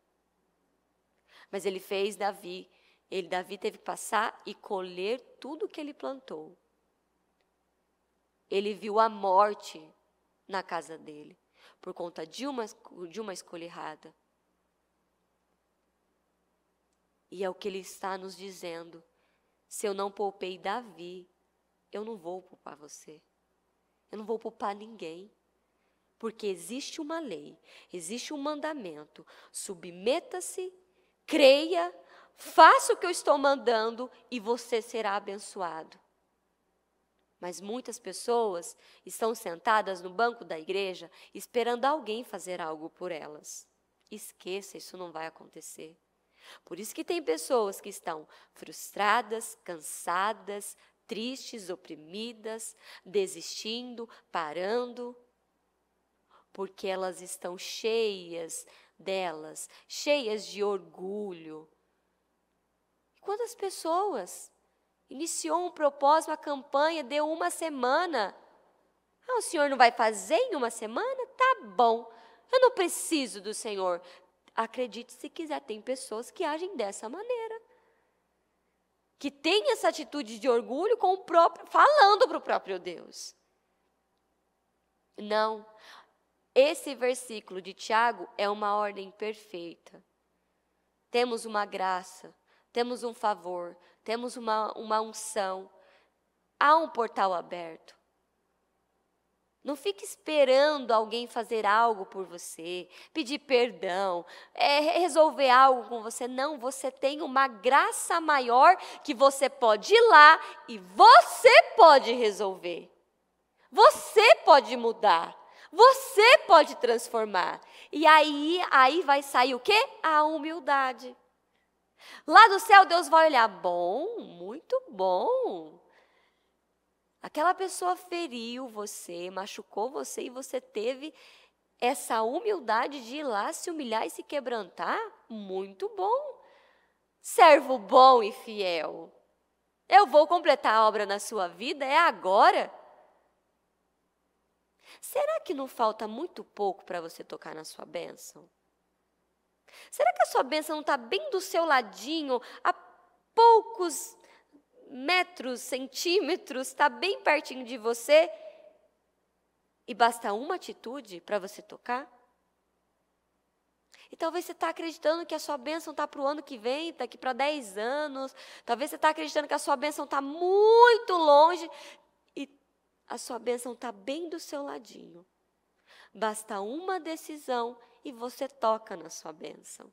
Mas Ele fez Davi teve que passar e colher tudo que ele plantou. Ele viu a morte na casa dele, por conta de uma escolha errada. E é o que Ele está nos dizendo. Se eu não poupei Davi, eu não vou poupar você. Eu não vou poupar ninguém. Porque existe uma lei, existe um mandamento. Submeta-se, creia, faça o que eu estou mandando e você será abençoado. Mas muitas pessoas estão sentadas no banco da igreja esperando alguém fazer algo por elas. Esqueça, isso não vai acontecer. Por isso que tem pessoas que estão frustradas, cansadas, tristes, oprimidas, desistindo, parando, porque elas estão cheias cheias de orgulho. Quantas pessoas iniciou um propósito, uma campanha, deu uma semana. O Senhor não vai fazer em uma semana? Tá bom, eu não preciso do Senhor. Acredite se quiser, tem pessoas que agem dessa maneira. Que tem essa atitude de orgulho com o próprio, falando para o próprio Deus. Não. Esse versículo de Tiago é uma ordem perfeita. Temos uma graça, temos um favor, temos uma unção. Há um portal aberto. Não fique esperando alguém fazer algo por você, pedir perdão, resolver algo com você. Não, você tem uma graça maior que você pode ir lá e você pode resolver. Você pode mudar. Você pode transformar. E aí vai sair o quê? A humildade. Lá do céu, Deus vai olhar, bom, muito bom. Aquela pessoa feriu você, machucou você e você teve essa humildade de ir lá se humilhar e se quebrantar? Muito bom. Servo bom e fiel. Eu vou completar a obra na sua vida, é agora. Será que não falta muito pouco para você tocar na sua bênção? Será que a sua bênção não está bem do seu ladinho, a poucos metros, centímetros, está bem pertinho de você? E basta uma atitude para você tocar? E talvez você está acreditando que a sua bênção está para o ano que vem, daqui para 10 anos. Talvez você está acreditando que a sua bênção está muito longe. E a sua bênção está bem do seu ladinho. Basta uma decisão e você toca na sua bênção.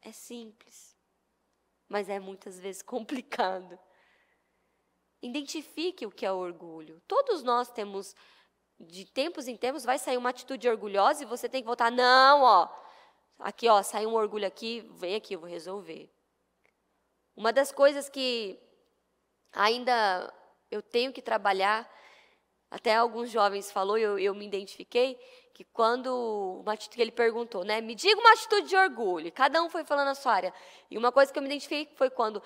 É simples, mas é muitas vezes complicado. Identifique o que é orgulho. Todos nós temos, de tempos em tempos, vai sair uma atitude orgulhosa e você tem que voltar, não, ó, aqui, ó, saiu um orgulho aqui, vem aqui, eu vou resolver. Uma das coisas que ainda eu tenho que trabalhar, até alguns jovens falou, eu me identifiquei, que quando que ele perguntou, né, me diga uma atitude de orgulho, cada um foi falando a sua área, e uma coisa que eu me identifiquei foi quando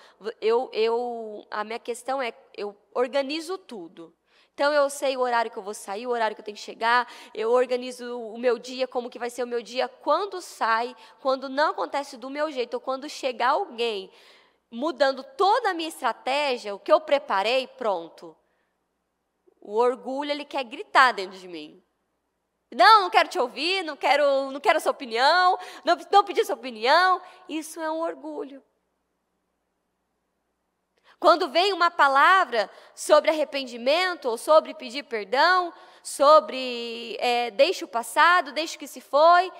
a minha questão é, eu organizo tudo. Então, eu sei o horário que eu vou sair, o horário que eu tenho que chegar, eu organizo o meu dia, como que vai ser o meu dia, quando sai, quando não acontece do meu jeito, ou quando chegar alguém mudando toda a minha estratégia, o que eu preparei, pronto. O orgulho, ele quer gritar dentro de mim. Não quero te ouvir, não quero sua opinião, não pedir sua opinião. Isso é um orgulho. Quando vem uma palavra sobre arrependimento, ou sobre pedir perdão, sobre deixe o passado, deixe o que se foi,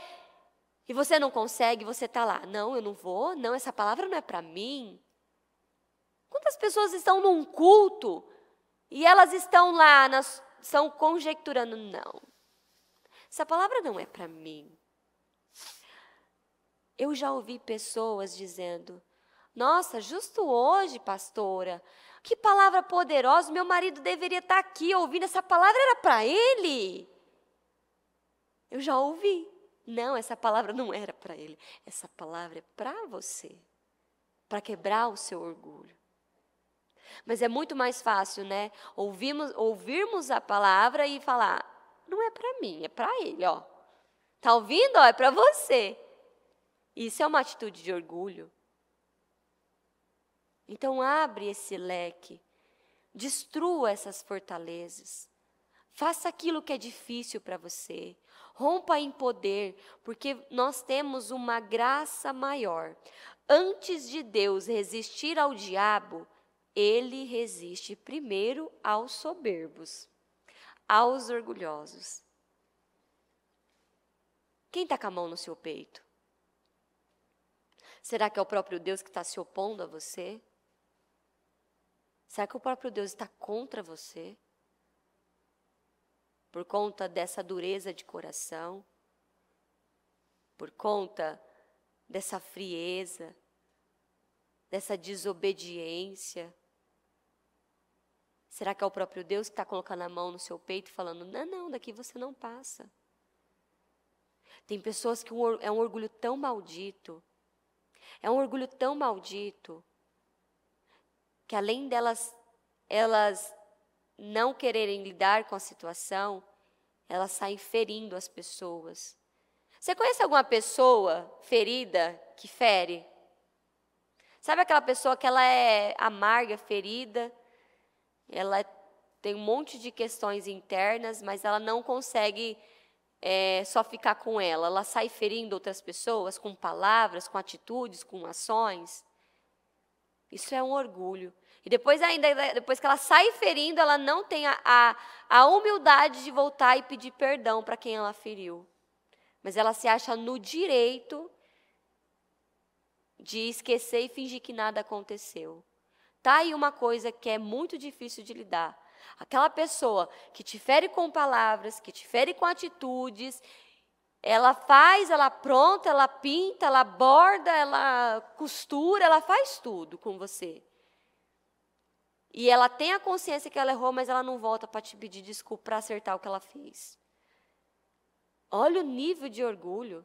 e você não consegue, você está lá, não, eu não vou, não, essa palavra não é para mim. Quantas pessoas estão num culto e elas estão lá, estão conjecturando, não, essa palavra não é para mim. Eu já ouvi pessoas dizendo, nossa, justo hoje, pastora, que palavra poderosa, meu marido deveria estar aqui ouvindo, essa palavra era para ele. Eu já ouvi. Não, essa palavra não era para ele, essa palavra é para você, para quebrar o seu orgulho. Mas é muito mais fácil, né, ouvirmos a palavra e falar, não é para mim, é para ele, ó. Tá ouvindo? Ó, é para você. Isso é uma atitude de orgulho. Então, abre esse leque, destrua essas fortalezas, faça aquilo que é difícil para você, rompa em poder, porque nós temos uma graça maior. Antes de Deus resistir ao diabo, ele resiste primeiro aos soberbos, aos orgulhosos. Quem está com a mão no seu peito? Será que é o próprio Deus que está se opondo a você? Será que o próprio Deus está contra você? Por conta dessa dureza de coração? Por conta dessa frieza? Dessa desobediência? Será que é o próprio Deus que está colocando a mão no seu peito e falando, não, daqui você não passa? Tem pessoas que é um orgulho tão maldito, que além elas não quererem lidar com a situação, elas saem ferindo as pessoas. Você conhece alguma pessoa ferida que fere? Sabe aquela pessoa que ela é amarga, ferida, ela tem um monte de questões internas, mas ela não consegue só ficar com ela sai ferindo outras pessoas com palavras, com atitudes, com ações. Isso é um orgulho. E depois que ela sai ferindo, ela não tem a humildade de voltar e pedir perdão para quem ela feriu. Mas ela se acha no direito de esquecer e fingir que nada aconteceu. Tá aí uma coisa que é muito difícil de lidar. Aquela pessoa que te fere com palavras, que te fere com atitudes, ela faz, ela apronta, ela pinta, ela borda, ela costura, ela faz tudo com você. E ela tem a consciência que ela errou, mas ela não volta para te pedir desculpa para acertar o que ela fez. Olha o nível de orgulho.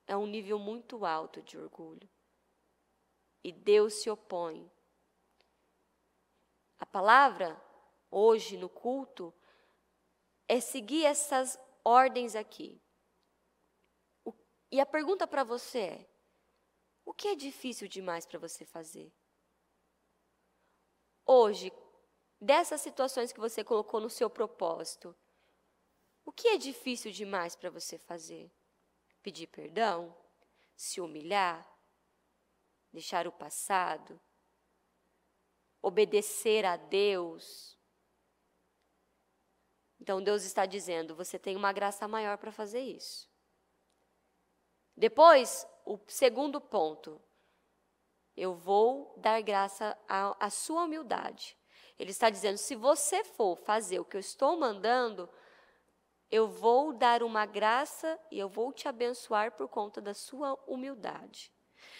É um nível muito alto de orgulho. E Deus se opõe. A palavra, hoje no culto, é seguir essas ordens aqui. E a pergunta para você é: o que é difícil demais para você fazer? Hoje, dessas situações que você colocou no seu propósito, o que é difícil demais para você fazer? Pedir perdão? Se humilhar? Deixar o passado? Obedecer a Deus? Então, Deus está dizendo, você tem uma graça maior para fazer isso. Depois, o segundo ponto. Eu vou dar graça à sua humildade. Ele está dizendo, se você for fazer o que eu estou mandando, eu vou dar uma graça e eu vou te abençoar por conta da sua humildade.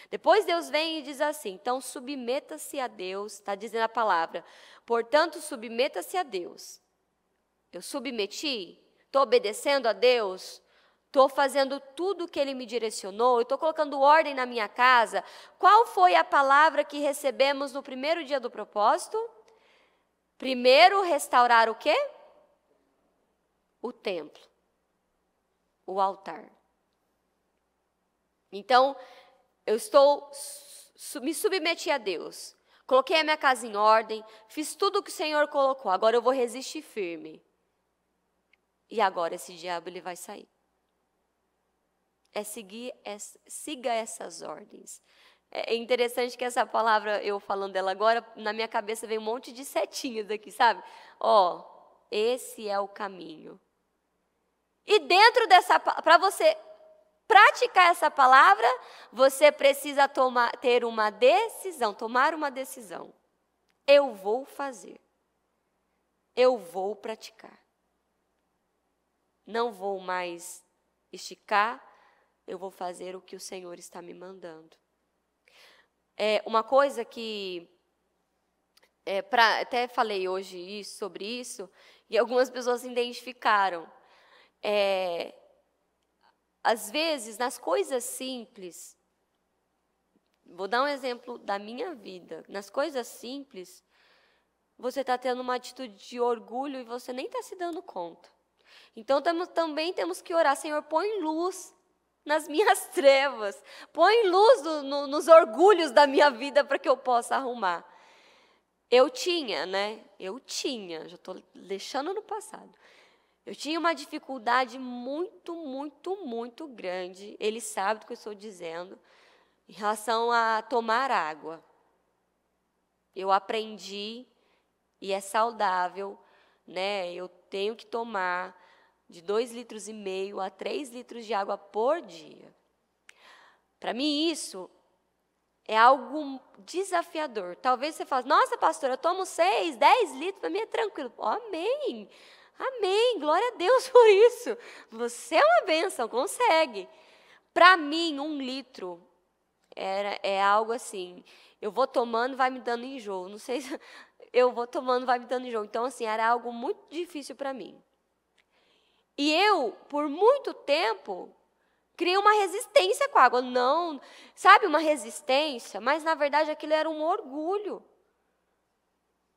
Depois Deus vem e diz assim, então submeta-se a Deus, está dizendo a palavra, portanto submeta-se a Deus. Eu submeti? Estou obedecendo a Deus? Estou fazendo tudo o que Ele me direcionou? Eu estou colocando ordem na minha casa? Qual foi a palavra que recebemos no primeiro dia do propósito? Primeiro, restaurar o quê? O templo, o altar. Então, eu me submeti a Deus, coloquei a minha casa em ordem, fiz tudo o que o Senhor colocou, agora eu vou resistir firme. E agora esse diabo ele vai sair. Siga essas ordens. É interessante que essa palavra, eu falando dela agora, na minha cabeça vem um monte de setinhas aqui, sabe? Esse é o caminho. E dentro para você praticar essa palavra, você precisa tomar uma decisão. Eu vou fazer. Eu vou praticar. Não vou mais esticar, eu vou fazer o que o Senhor está me mandando. Uma coisa que, até falei hoje sobre isso, e algumas pessoas se identificaram. Às vezes, nas coisas simples, vou dar um exemplo da minha vida, nas coisas simples, você está tendo uma atitude de orgulho e você nem está se dando conta. Então, também temos que orar, Senhor, põe luz nas minhas trevas, põe luz nos orgulhos da minha vida para que eu possa arrumar. Eu tinha, já estou deixando no passado, eu tinha uma dificuldade muito, muito, muito grande, ele sabe do que eu estou dizendo, em relação a tomar água. Eu aprendi, e é saudável, eu tenho que tomar de 2,5 litros a 3 litros de água por dia. Para mim, isso é algo desafiador. Talvez você fale, nossa, pastora, eu tomo 6, 10 litros, para mim é tranquilo. Amém, amém, glória a Deus por isso. Você é uma bênção, consegue. Para mim, 1 litro é algo assim, eu vou tomando, vai me dando enjoo. Não sei se eu vou tomando, vai me dando enjoo. Então, assim, era algo muito difícil para mim. E eu, por muito tempo, criei uma resistência com a água. Não, sabe, uma resistência, mas na verdade aquilo era um orgulho.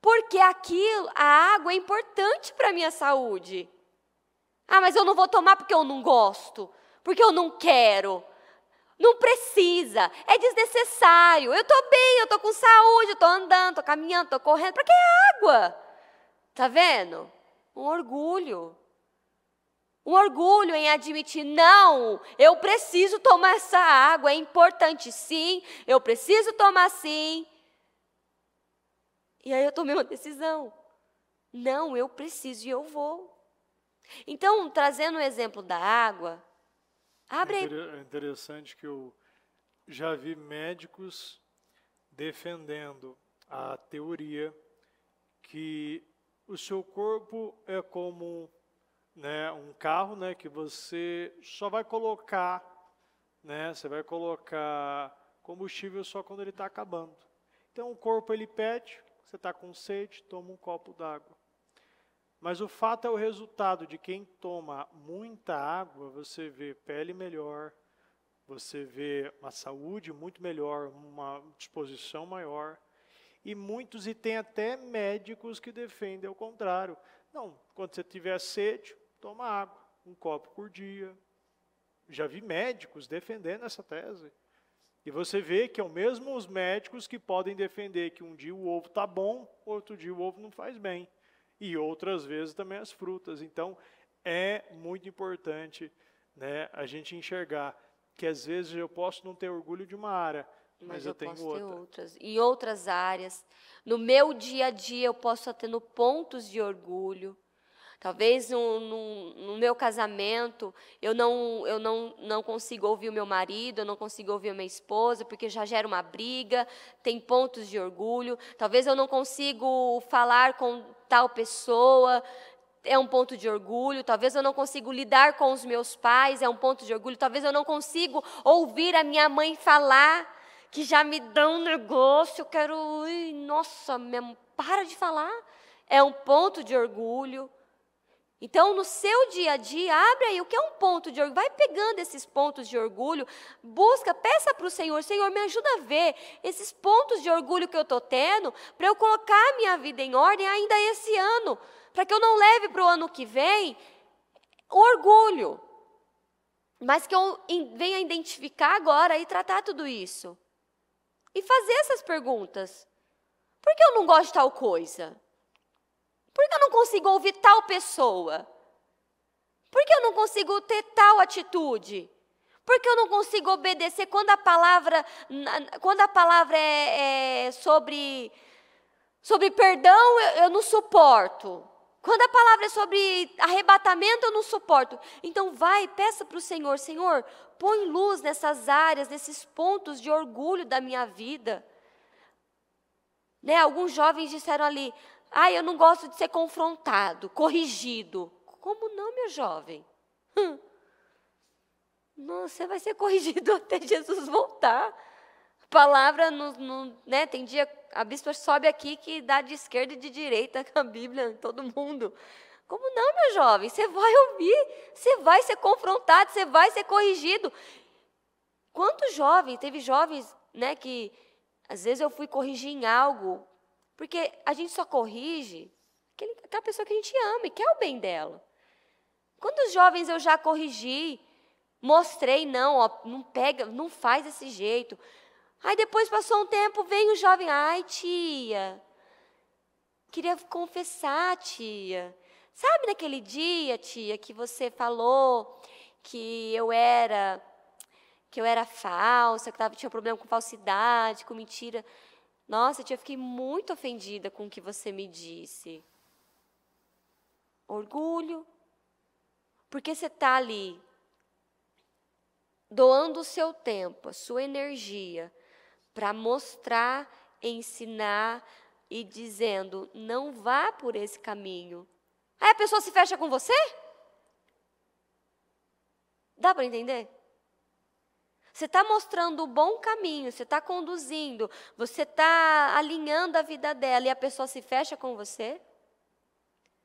porque a água é importante para a minha saúde. Ah, mas eu não vou tomar porque eu não gosto, porque eu não quero. Não precisa, é desnecessário. Eu estou bem, eu estou com saúde, eu estou andando, estou caminhando, estou correndo. Para que água? Tá vendo? Um orgulho. Um orgulho em admitir, não, eu preciso tomar essa água, é importante sim, eu preciso tomar sim. E aí eu tomei uma decisão. Não, eu preciso e eu vou. Então, trazendo o exemplo da água, abre aí. É interessante que eu já vi médicos defendendo a teoria que o seu corpo é como, né, um carro, né, que você só vai colocar, né, você vai colocar combustível só quando ele está acabando. Então o corpo ele pede, você está com sede, toma um copo d'água. Mas o fato é o resultado de quem toma muita água, você vê pele melhor, você vê uma saúde muito melhor, uma disposição maior. E tem até médicos que defendem o contrário. Não, quando você tiver sede, toma água, um copo por dia. Já vi médicos defendendo essa tese. E você vê que é o mesmo os médicos que podem defender que um dia o ovo está bom, outro dia o ovo não faz bem. E outras vezes também as frutas. Então, é muito importante, né, a gente enxergar que às vezes eu posso não ter orgulho de uma área, mas eu tenho posso outra. ter outras. Em outras áreas, no meu dia a dia eu posso estar tendo pontos de orgulho. Talvez no meu casamento eu não consigo ouvir o meu marido, eu não consigo ouvir a minha esposa, porque já gera uma briga, tem pontos de orgulho. Talvez eu não consigo falar com tal pessoa, é um ponto de orgulho. Talvez eu não consigo lidar com os meus pais, é um ponto de orgulho. Talvez eu não consigo ouvir a minha mãe falar, que já me dá um negócio, eu quero, nossa, para de falar. É um ponto de orgulho. Então, no seu dia a dia, abre aí o que é um ponto de orgulho. Vai pegando esses pontos de orgulho, busca, peça para o Senhor, Senhor, me ajuda a ver esses pontos de orgulho que eu estou tendo, para eu colocar a minha vida em ordem ainda esse ano, para que eu não leve para o ano que vem o orgulho, mas que eu venha identificar agora e tratar tudo isso. E fazer essas perguntas. Por que eu não gosto de tal coisa? Por que eu não consigo ouvir tal pessoa? Por que eu não consigo ter tal atitude? Por que eu não consigo obedecer quando a palavra é sobre perdão, eu não suporto. Quando a palavra é sobre arrebatamento, eu não suporto. Então vai, peça para o Senhor, Senhor, põe luz nessas áreas, nesses pontos de orgulho da minha vida. Né, alguns jovens disseram ali, eu não gosto de ser confrontado, corrigido. Como não, meu jovem? Não, você vai ser corrigido até Jesus voltar. A palavra, né, tem dia, a bispa sobe aqui que dá de esquerda e de direita com a Bíblia em todo mundo. Como não, meu jovem? Você vai ouvir, você vai ser confrontado, você vai ser corrigido. Quantos jovens, teve jovens, né, que às vezes eu fui corrigir em algo, porque a gente só corrige aquela pessoa que a gente ama e quer o bem dela. Quantos jovens eu já corrigi, mostrei, não, ó, não pega, não faz desse jeito. Aí depois passou um tempo, vem o jovem, tia, queria confessar, tia. Sabe naquele dia, tia, que você falou que eu era falsa, que tinha problema com falsidade, com mentira. Nossa, tia, eu fiquei muito ofendida com o que você me disse. Orgulho. Porque você está ali, doando o seu tempo, a sua energia, para mostrar, ensinar e dizendo, não vá por esse caminho. Aí a pessoa se fecha com você? Dá para entender? Você está mostrando o bom caminho, você está conduzindo, você está alinhando a vida dela e a pessoa se fecha com você?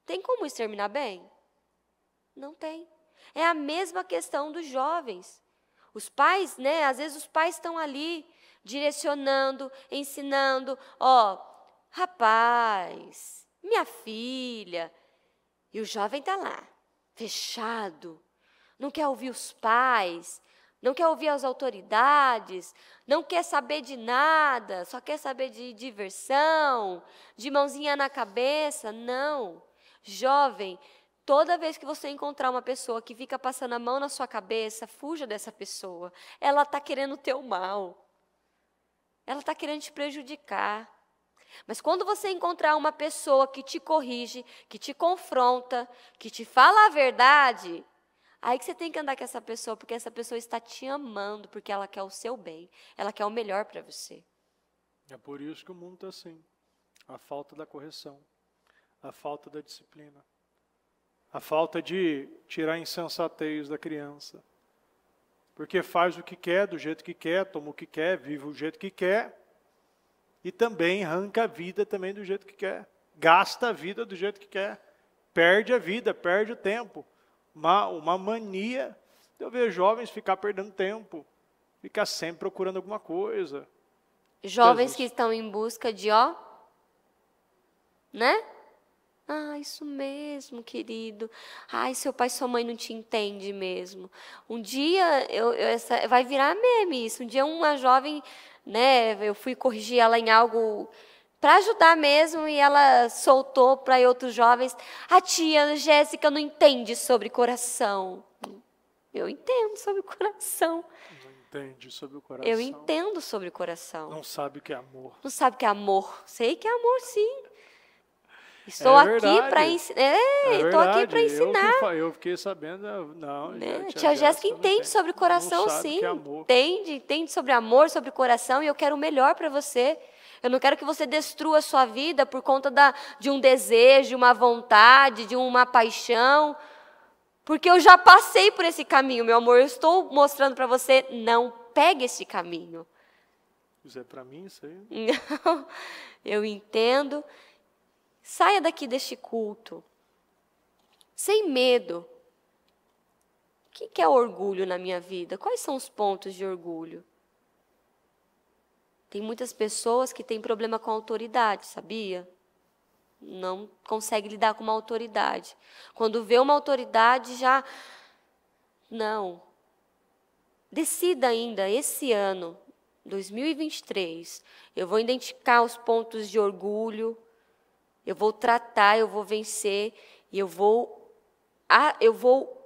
Tem como isso terminar bem? Não tem. É a mesma questão dos jovens. Os pais, né? Às vezes os pais estão ali direcionando, ensinando. rapaz, minha filha. E o jovem está lá, fechado, não quer ouvir os pais, não quer ouvir as autoridades, não quer saber de nada, só quer saber de diversão, de mãozinha na cabeça. Não. Jovem, toda vez que você encontrar uma pessoa que fica passando a mão na sua cabeça, fuja dessa pessoa. Ela está querendo o teu mal. Ela está querendo te prejudicar. Mas quando você encontrar uma pessoa que te corrige, que te confronta, que te fala a verdade, aí que você tem que andar com essa pessoa, porque essa pessoa está te amando, porque ela quer o seu bem, ela quer o melhor para você. É por isso que o mundo está assim. A falta da correção, a falta da disciplina, a falta de tirar a insensatez da criança. Porque faz o que quer, do jeito que quer, toma o que quer, vive o jeito que quer, e também arranca a vida também do jeito que quer. Gasta a vida do jeito que quer. Perde a vida, perde o tempo. Uma mania de eu ver jovens ficar perdendo tempo, ficar sempre procurando alguma coisa. Jovens que estão em busca de, né? Ah, isso mesmo, querido. Ai, seu pai e sua mãe não te entendem mesmo. Um dia, vai virar meme isso. Um dia uma jovem, né, eu fui corrigir ela em algo para ajudar mesmo, e ela soltou para outros jovens: a tia Jéssica não entende sobre coração. Eu entendo sobre coração. Não entende sobre o coração. Eu entendo sobre coração. Não sabe o que é amor. Não sabe o que é amor. Sei que é amor, sim. Estou aqui para ensinar. Estou aqui para ensinar. Eu fiquei sabendo, não. Né? Tia Jéssica entende sobre o coração, sim. Entende sobre amor, sobre o coração, e eu quero o melhor para você. Eu não quero que você destrua a sua vida por conta de um desejo, de uma vontade, de uma paixão. Porque eu já passei por esse caminho, meu amor. Eu estou mostrando para você, não pegue esse caminho. Isso é para mim, isso aí? Não, eu entendo. Saia daqui deste culto, sem medo. O que é orgulho na minha vida? Quais são os pontos de orgulho? Tem muitas pessoas que têm problema com a autoridade, sabia? Não consegue lidar com uma autoridade. Quando vê uma autoridade, já... Não. Decida ainda, esse ano, 2023, eu vou identificar os pontos de orgulho. Eu vou tratar, eu vou vencer, e eu vou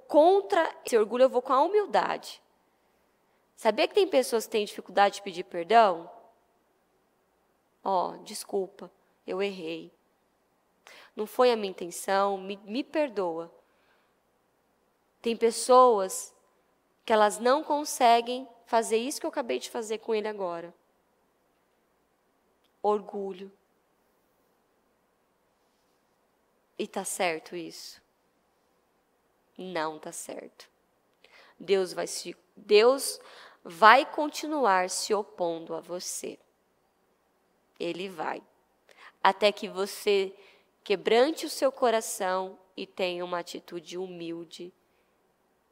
contra esse orgulho, eu vou com a humildade. Sabia que tem pessoas que têm dificuldade de pedir perdão? Desculpa, eu errei. Não foi a minha intenção, me perdoa. Tem pessoas que elas não conseguem fazer isso que eu acabei de fazer com ele agora. Orgulho. E está certo isso? Não está certo. Deus vai continuar se opondo a você. Ele vai. Até que você quebrante o seu coração e tenha uma atitude humilde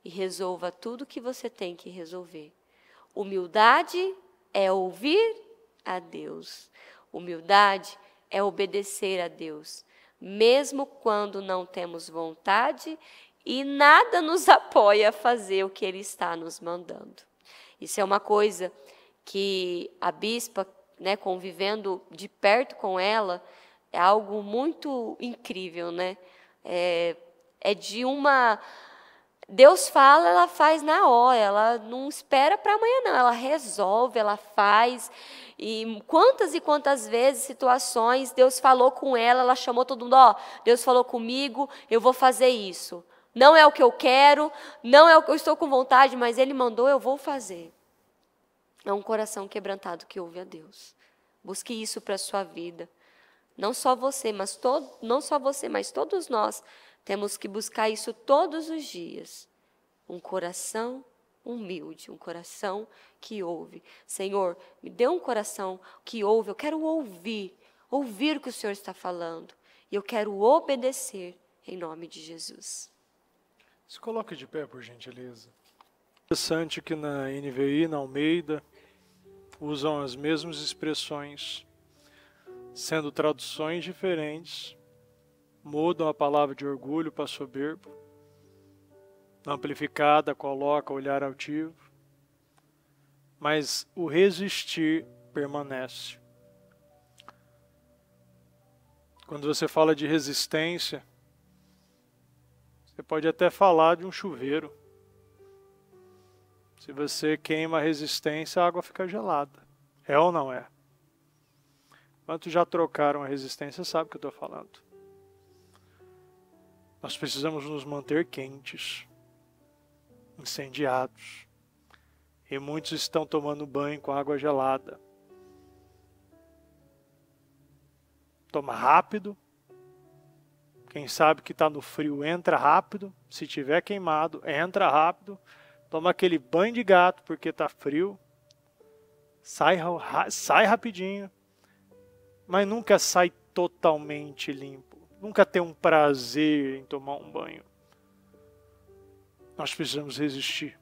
e resolva tudo o que você tem que resolver. Humildade é ouvir a Deus. Humildade é obedecer a Deus. Mesmo quando não temos vontade e nada nos apoia a fazer o que Ele está nos mandando. Isso é uma coisa que a bispa, né, convivendo de perto com ela, é algo muito incrível, né? Deus fala, ela faz na hora, ela não espera para amanhã, não. Ela resolve, ela faz. E quantas vezes, situações, Deus falou com ela chamou todo mundo, Deus falou comigo, eu vou fazer isso. Não é o que eu quero, não é o que eu estou com vontade, mas Ele mandou, eu vou fazer. É um coração quebrantado que ouve a Deus. Busque isso para a sua vida. Não só você, mas todos nós temos que buscar isso todos os dias. Um coração humilde, um coração que ouve. Senhor, me dê um coração que ouve. Eu quero ouvir o que o Senhor está falando. E eu quero obedecer em nome de Jesus. Se coloque de pé, por gentileza. Interessante que na NVI, na Almeida, usam as mesmas expressões. sendo traduções diferentes, mudam a palavra de orgulho para soberbo, na amplificada coloca olhar altivo, mas o resistir permanece. Quando você fala de resistência, você pode até falar de um chuveiro. Se você queima a resistência, a água fica gelada. É ou não é? Quantos já trocaram a resistência, sabe o que eu estou falando. Nós precisamos nos manter quentes, incendiados. E muitos estão tomando banho com água gelada. Toma rápido. Quem sabe que está no frio, entra rápido. Se tiver queimado, entra rápido. Toma aquele banho de gato porque está frio. Sai rapidinho. Mas nunca sai totalmente limpo. Nunca tem um prazer em tomar um banho. Nós precisamos resistir.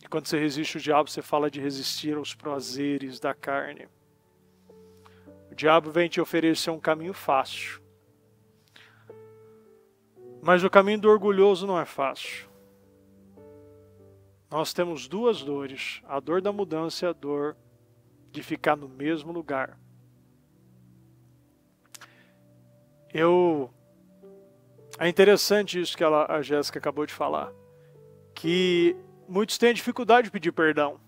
E quando você resiste o diabo, você fala de resistir aos prazeres da carne. O diabo vem te oferecer um caminho fácil. Mas o caminho do orgulhoso não é fácil. Nós temos duas dores. A dor da mudança e a dor de ficar no mesmo lugar. É interessante isso que a Jéssica acabou de falar. Que muitos têm dificuldade de pedir perdão.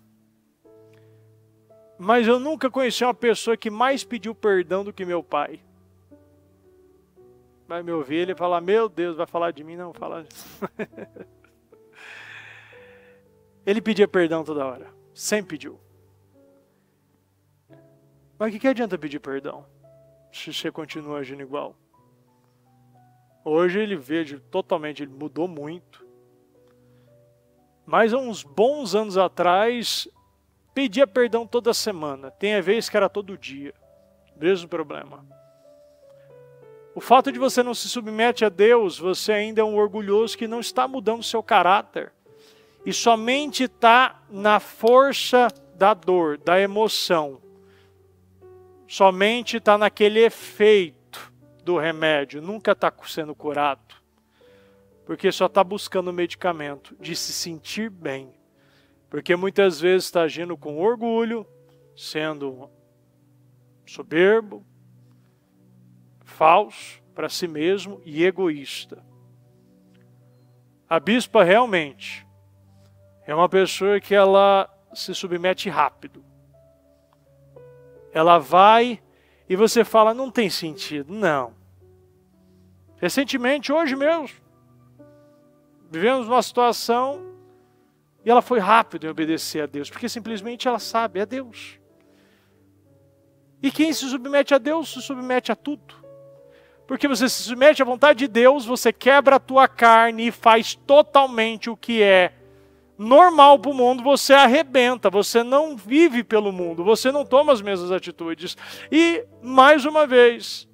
Mas eu nunca conheci uma pessoa que mais pediu perdão do que meu pai. Vai me ouvir, ele falar, meu Deus, vai falar de mim? Não, fala disso. Ele pedia perdão toda hora. Sempre pediu. Mas o que adianta pedir perdão? Se você continua agindo igual. Hoje ele ele mudou muito. Mas há uns bons anos atrás, pedia perdão toda semana. Tem a vez que era todo dia. Mesmo problema. O fato de você não se submete a Deus, você ainda é um orgulhoso que não está mudando o seu caráter. E somente está na força da dor, da emoção. Somente está naquele efeito do remédio. Nunca está sendo curado. Porque só está buscando o medicamento de se sentir bem. Porque muitas vezes está agindo com orgulho, sendo soberbo, falso para si mesmo e egoísta. A bispa realmente é uma pessoa que ela se submete rápido. Ela vai e você fala, não tem sentido. Não. Recentemente, hoje mesmo, vivemos uma situação e ela foi rápida em obedecer a Deus, porque simplesmente ela sabe, é Deus. E quem se submete a Deus, se submete a tudo. Porque você se submete à vontade de Deus, você quebra a tua carne e faz totalmente o que é normal para o mundo, você arrebenta, você não vive pelo mundo, você não toma as mesmas atitudes. E, mais uma vez,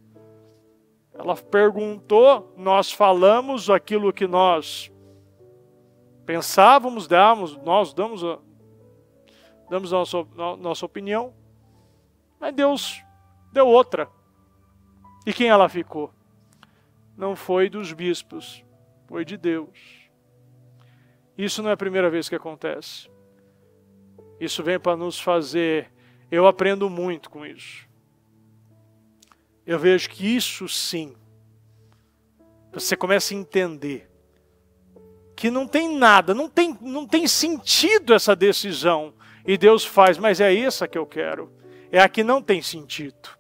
ela perguntou, nós falamos aquilo que nós pensávamos, nós damos a nossa opinião, mas Deus deu outra. E quem ela ficou? Não foi dos bispos, foi de Deus. Isso não é a primeira vez que acontece. Isso vem para nos fazer... Eu aprendo muito com isso. Eu vejo que isso sim, você começa a entender que não tem nada, não tem sentido essa decisão. E Deus faz, mas é essa que eu quero. É a que não tem sentido.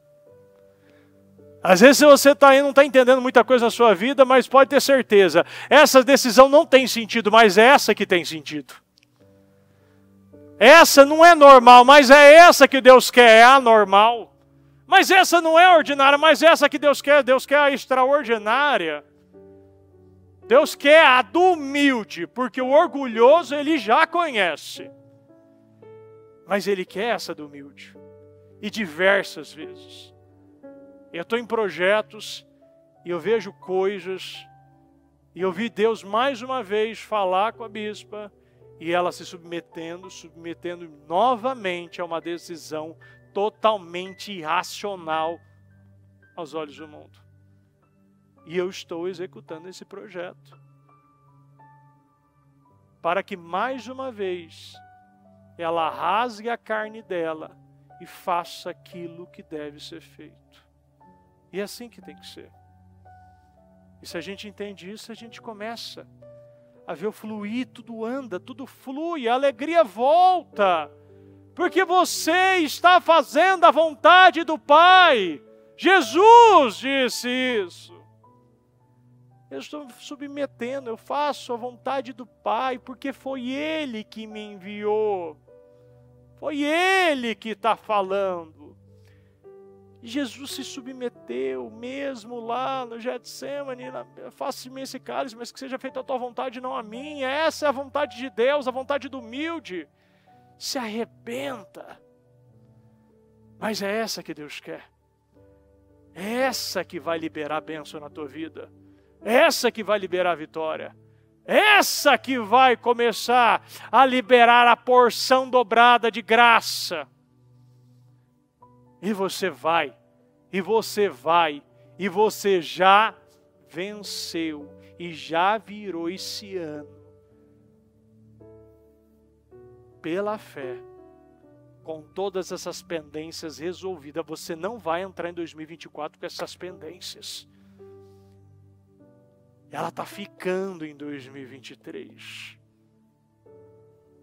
Às vezes você não está entendendo muita coisa na sua vida, mas pode ter certeza, essa decisão não tem sentido, mas é essa que tem sentido. Essa não é normal, mas é essa que Deus quer, é anormal. Mas essa não é ordinária, mas essa que Deus quer a extraordinária. Deus quer a do humilde, porque o orgulhoso ele já conhece. Mas ele quer essa do humilde. E diversas vezes. Eu estou em projetos e eu vejo coisas e eu vi Deus mais uma vez falar com a bispa e ela se submetendo novamente a uma decisão totalmente irracional aos olhos do mundo. E eu estou executando esse projeto. Para que mais uma vez ela rasgue a carne dela e faça aquilo que deve ser feito. E é assim que tem que ser. E se a gente entende isso, a gente começa a ver o fluir, tudo anda, tudo flui, a alegria volta. Porque você está fazendo a vontade do Pai. Jesus disse isso. Eu estou submetendo, eu faço a vontade do Pai, porque foi Ele que me enviou. Foi Ele que está falando. E Jesus se submeteu mesmo lá no Getsemane, faça-me esse cálice, mas que seja feita a tua vontade, não a minha. Essa é a vontade de Deus, a vontade do humilde. Se arrebenta. Mas é essa que Deus quer. É essa que vai liberar a bênção na tua vida. É essa que vai liberar a vitória. É essa que vai começar a liberar a porção dobrada de graça. E você vai, e você vai, e você já venceu, e já virou esse ano. Pela fé, com todas essas pendências resolvidas, você não vai entrar em 2024 com essas pendências. Ela está ficando em 2023.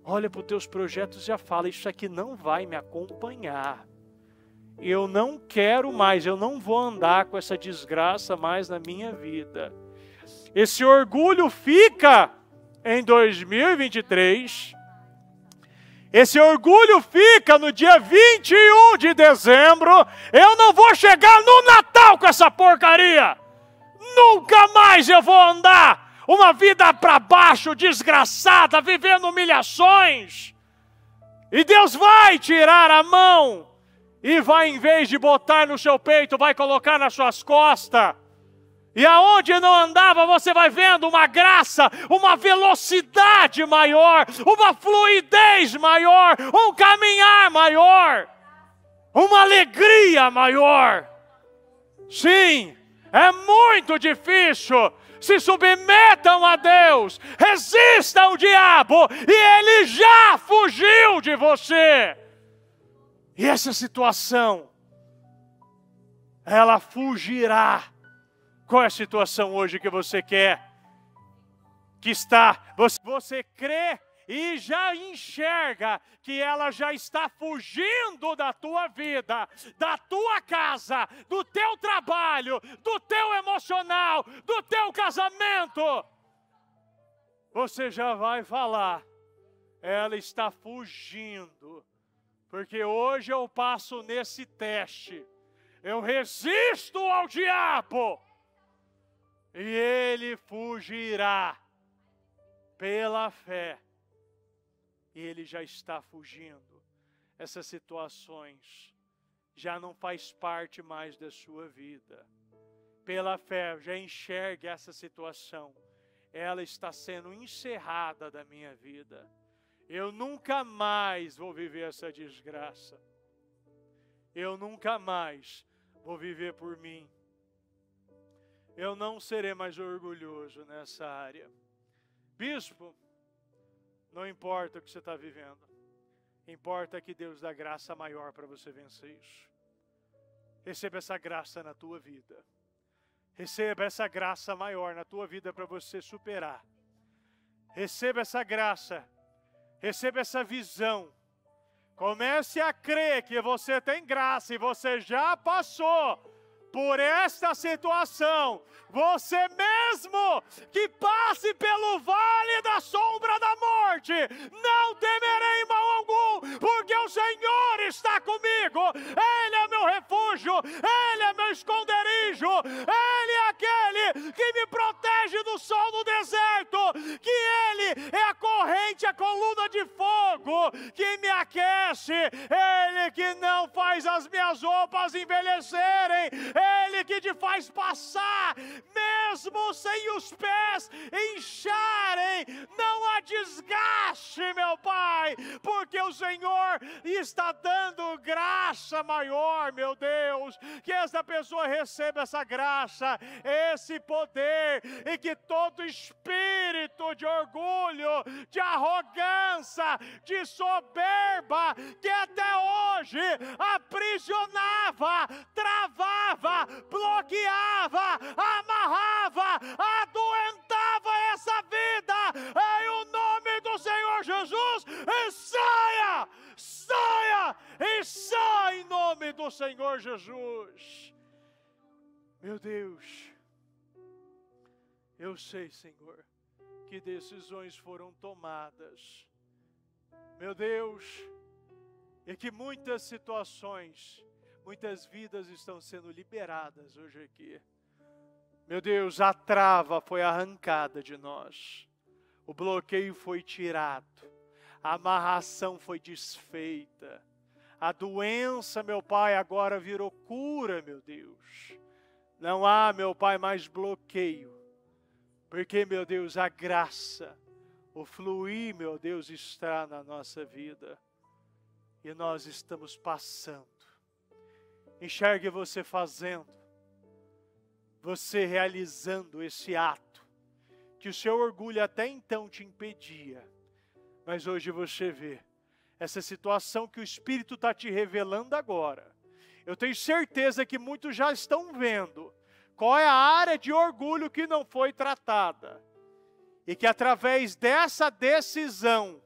Olha para os teus projetos e já fala, isso aqui não vai me acompanhar. Eu não quero mais, eu não vou andar com essa desgraça mais na minha vida. Esse orgulho fica em 2023. Esse orgulho fica no dia 21 de dezembro. Eu não vou chegar no Natal com essa porcaria. Nunca mais eu vou andar uma vida para baixo, desgraçada, vivendo humilhações. E Deus vai tirar a mão e vai, em vez de botar no seu peito, vai colocar nas suas costas. E aonde não andava, você vai vendo uma graça, uma velocidade maior, uma fluidez maior, um caminhar maior, uma alegria maior. Sim, é muito difícil. Se submetam a Deus, resistam ao diabo, e ele já fugiu de você. E essa situação, ela fugirá. Qual é a situação hoje que você quer? Que está, você crê e já enxerga que ela já está fugindo da tua vida, da tua casa, do teu trabalho, do teu emocional, do teu casamento. Você já vai falar, ela está fugindo, porque hoje eu passo nesse teste, eu resisto ao diabo, e ele fugirá pela fé. E ele já está fugindo. Essas situações já não faz parte mais da sua vida. Pela fé, já enxergue essa situação. Ela está sendo encerrada da minha vida. Eu nunca mais vou viver essa desgraça. Eu nunca mais vou viver por mim. Eu não serei mais orgulhoso nessa área. Bispo, não importa o que você está vivendo. Importa que Deus dá graça maior para você vencer isso. Receba essa graça na tua vida. Receba essa graça maior na tua vida para você superar. Receba essa graça. Receba essa visão. Comece a crer que você tem graça e você já passou por esta situação. Você mesmo que passe pelo vale da sombra da morte, não temerei mal algum, porque o Senhor está comigo. Ele é meu refúgio, Ele é meu esconderijo, Ele é aquele que me protege do sol no deserto, que Ele é a corrente corrente, a coluna de fogo que me aquece, Ele que não faz as minhas roupas envelhecerem, Ele que te faz passar, mesmo sem os pés incharem, não há desgaste, meu Pai, porque o Senhor está dando graça maior, meu Deus, que essa pessoa receba essa graça, esse poder, e que todo espírito de orgulho, de arrogância, de soberba, que até hoje aprisionava, travava, bloqueava, amarrava, adoentava essa vida, em o nome do Senhor Jesus, e saia, saia, e saia em nome do Senhor Jesus. Meu Deus, eu sei, Senhor, que decisões foram tomadas, meu Deus, e que muitas situações, muitas vidas estão sendo liberadas hoje aqui. Meu Deus, a trava foi arrancada de nós, o bloqueio foi tirado, a amarração foi desfeita, a doença, meu Pai, agora virou cura, meu Deus. Não há, meu Pai, mais bloqueio, porque, meu Deus, a graça, o fluir, meu Deus, está na nossa vida, e nós estamos passando. Enxergue você fazendo, você realizando esse ato, que o seu orgulho até então te impedia, mas hoje você vê, essa situação que o Espírito está te revelando agora. Eu tenho certeza que muitos já estão vendo qual é a área de orgulho que não foi tratada. E que através dessa decisão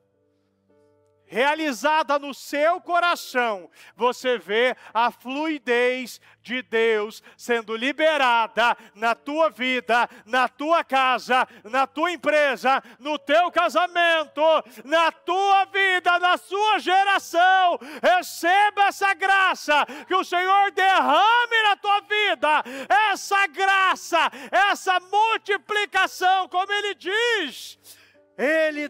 realizada no seu coração, você vê a fluidez de Deus sendo liberada na tua vida, na tua casa, na tua empresa, no teu casamento, na tua vida, na sua geração. Receba essa graça, que o Senhor derrame na tua vida, essa graça, essa multiplicação, como Ele diz, Ele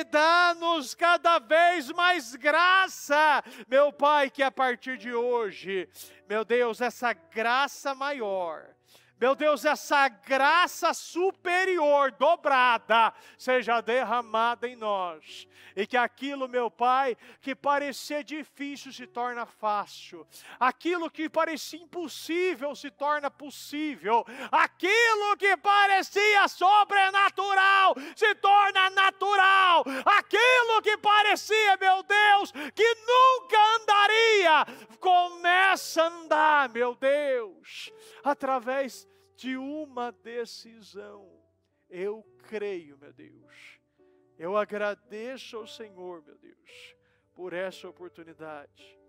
dá-nos cada vez mais graça, meu Pai, que a partir de hoje, meu Deus, essa graça maior, meu Deus, essa graça superior, dobrada, seja derramada em nós. E que aquilo, meu Pai, que parecia difícil se torna fácil. Aquilo que parecia impossível se torna possível. Aquilo que parecia sobrenatural se torna natural. Aquilo que parecia, meu Deus, que nunca andaria, começa a andar, meu Deus, através de uma decisão. Eu creio, meu Deus. Eu agradeço ao Senhor, meu Deus, por essa oportunidade.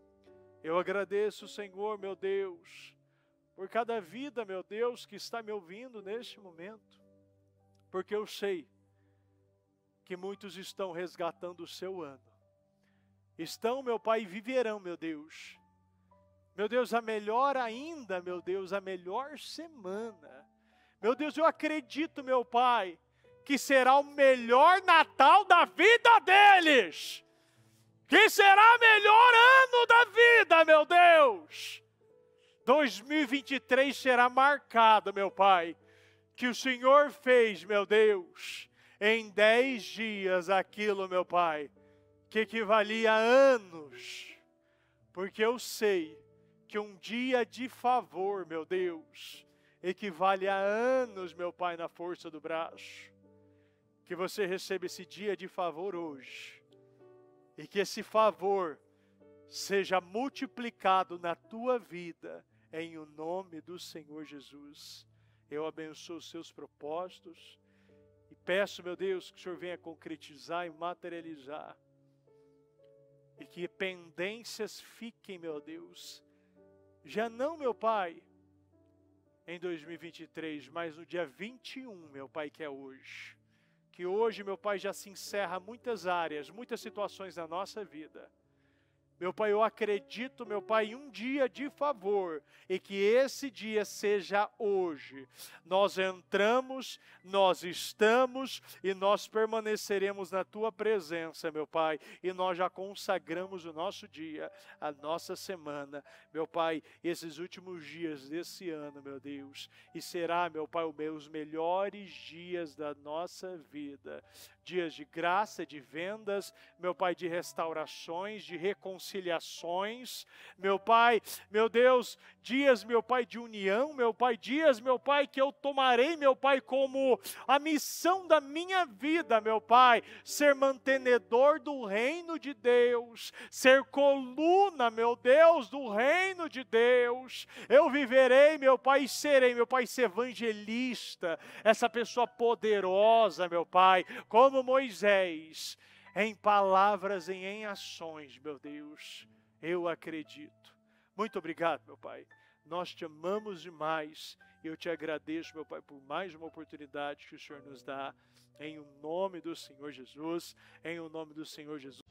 Eu agradeço, Senhor, meu Deus, por cada vida, meu Deus, que está me ouvindo neste momento. Porque eu sei que muitos estão resgatando o seu ano. Estão, meu Pai, e viverão, meu Deus. Meu Deus, a melhor ainda, meu Deus, a melhor semana. Meu Deus, eu acredito, meu Pai, que será o melhor Natal da vida deles. Que será o melhor ano da vida, meu Deus. 2023 será marcado, meu Pai, que o Senhor fez, meu Deus, em 10 dias aquilo, meu Pai, que equivalia a anos. Porque eu sei que um dia de favor, meu Deus, equivale a anos, meu Pai, na força do braço. Que você receba esse dia de favor hoje. E que esse favor seja multiplicado na tua vida, em o nome do Senhor Jesus. Eu abençoo os seus propósitos. E peço, meu Deus, que o Senhor venha concretizar e materializar. E que pendências fiquem, meu Deus, já não, meu Pai, em 2023, mas no dia 21, meu Pai, que é hoje. Que hoje, meu Pai, já se encerra muitas áreas, muitas situações da nossa vida. Meu Pai, eu acredito, meu Pai, em um dia de favor, e que esse dia seja hoje. Nós entramos, nós estamos e nós permaneceremos na Tua presença, meu Pai, e nós já consagramos o nosso dia, a nossa semana, meu Pai, esses últimos dias desse ano, meu Deus, e será, meu Pai, os melhores dias da nossa vida, dias de graça, de vendas, meu Pai, de restaurações, de reconciliações, meu Pai, meu Deus, dias, meu Pai, de união, meu Pai, dias, meu Pai, que eu tomarei, meu Pai, como a missão da minha vida, meu Pai, ser mantenedor do reino de Deus, ser coluna, meu Deus, do reino de Deus. Eu viverei, meu Pai, e serei, meu Pai, esse evangelista, essa pessoa poderosa, meu Pai, como Moisés, em palavras e em ações, meu Deus, eu acredito. Muito obrigado, meu Pai. Nós te amamos demais e eu te agradeço, meu Pai, por mais uma oportunidade que o Senhor nos dá, em o nome do Senhor Jesus, em o nome do Senhor Jesus.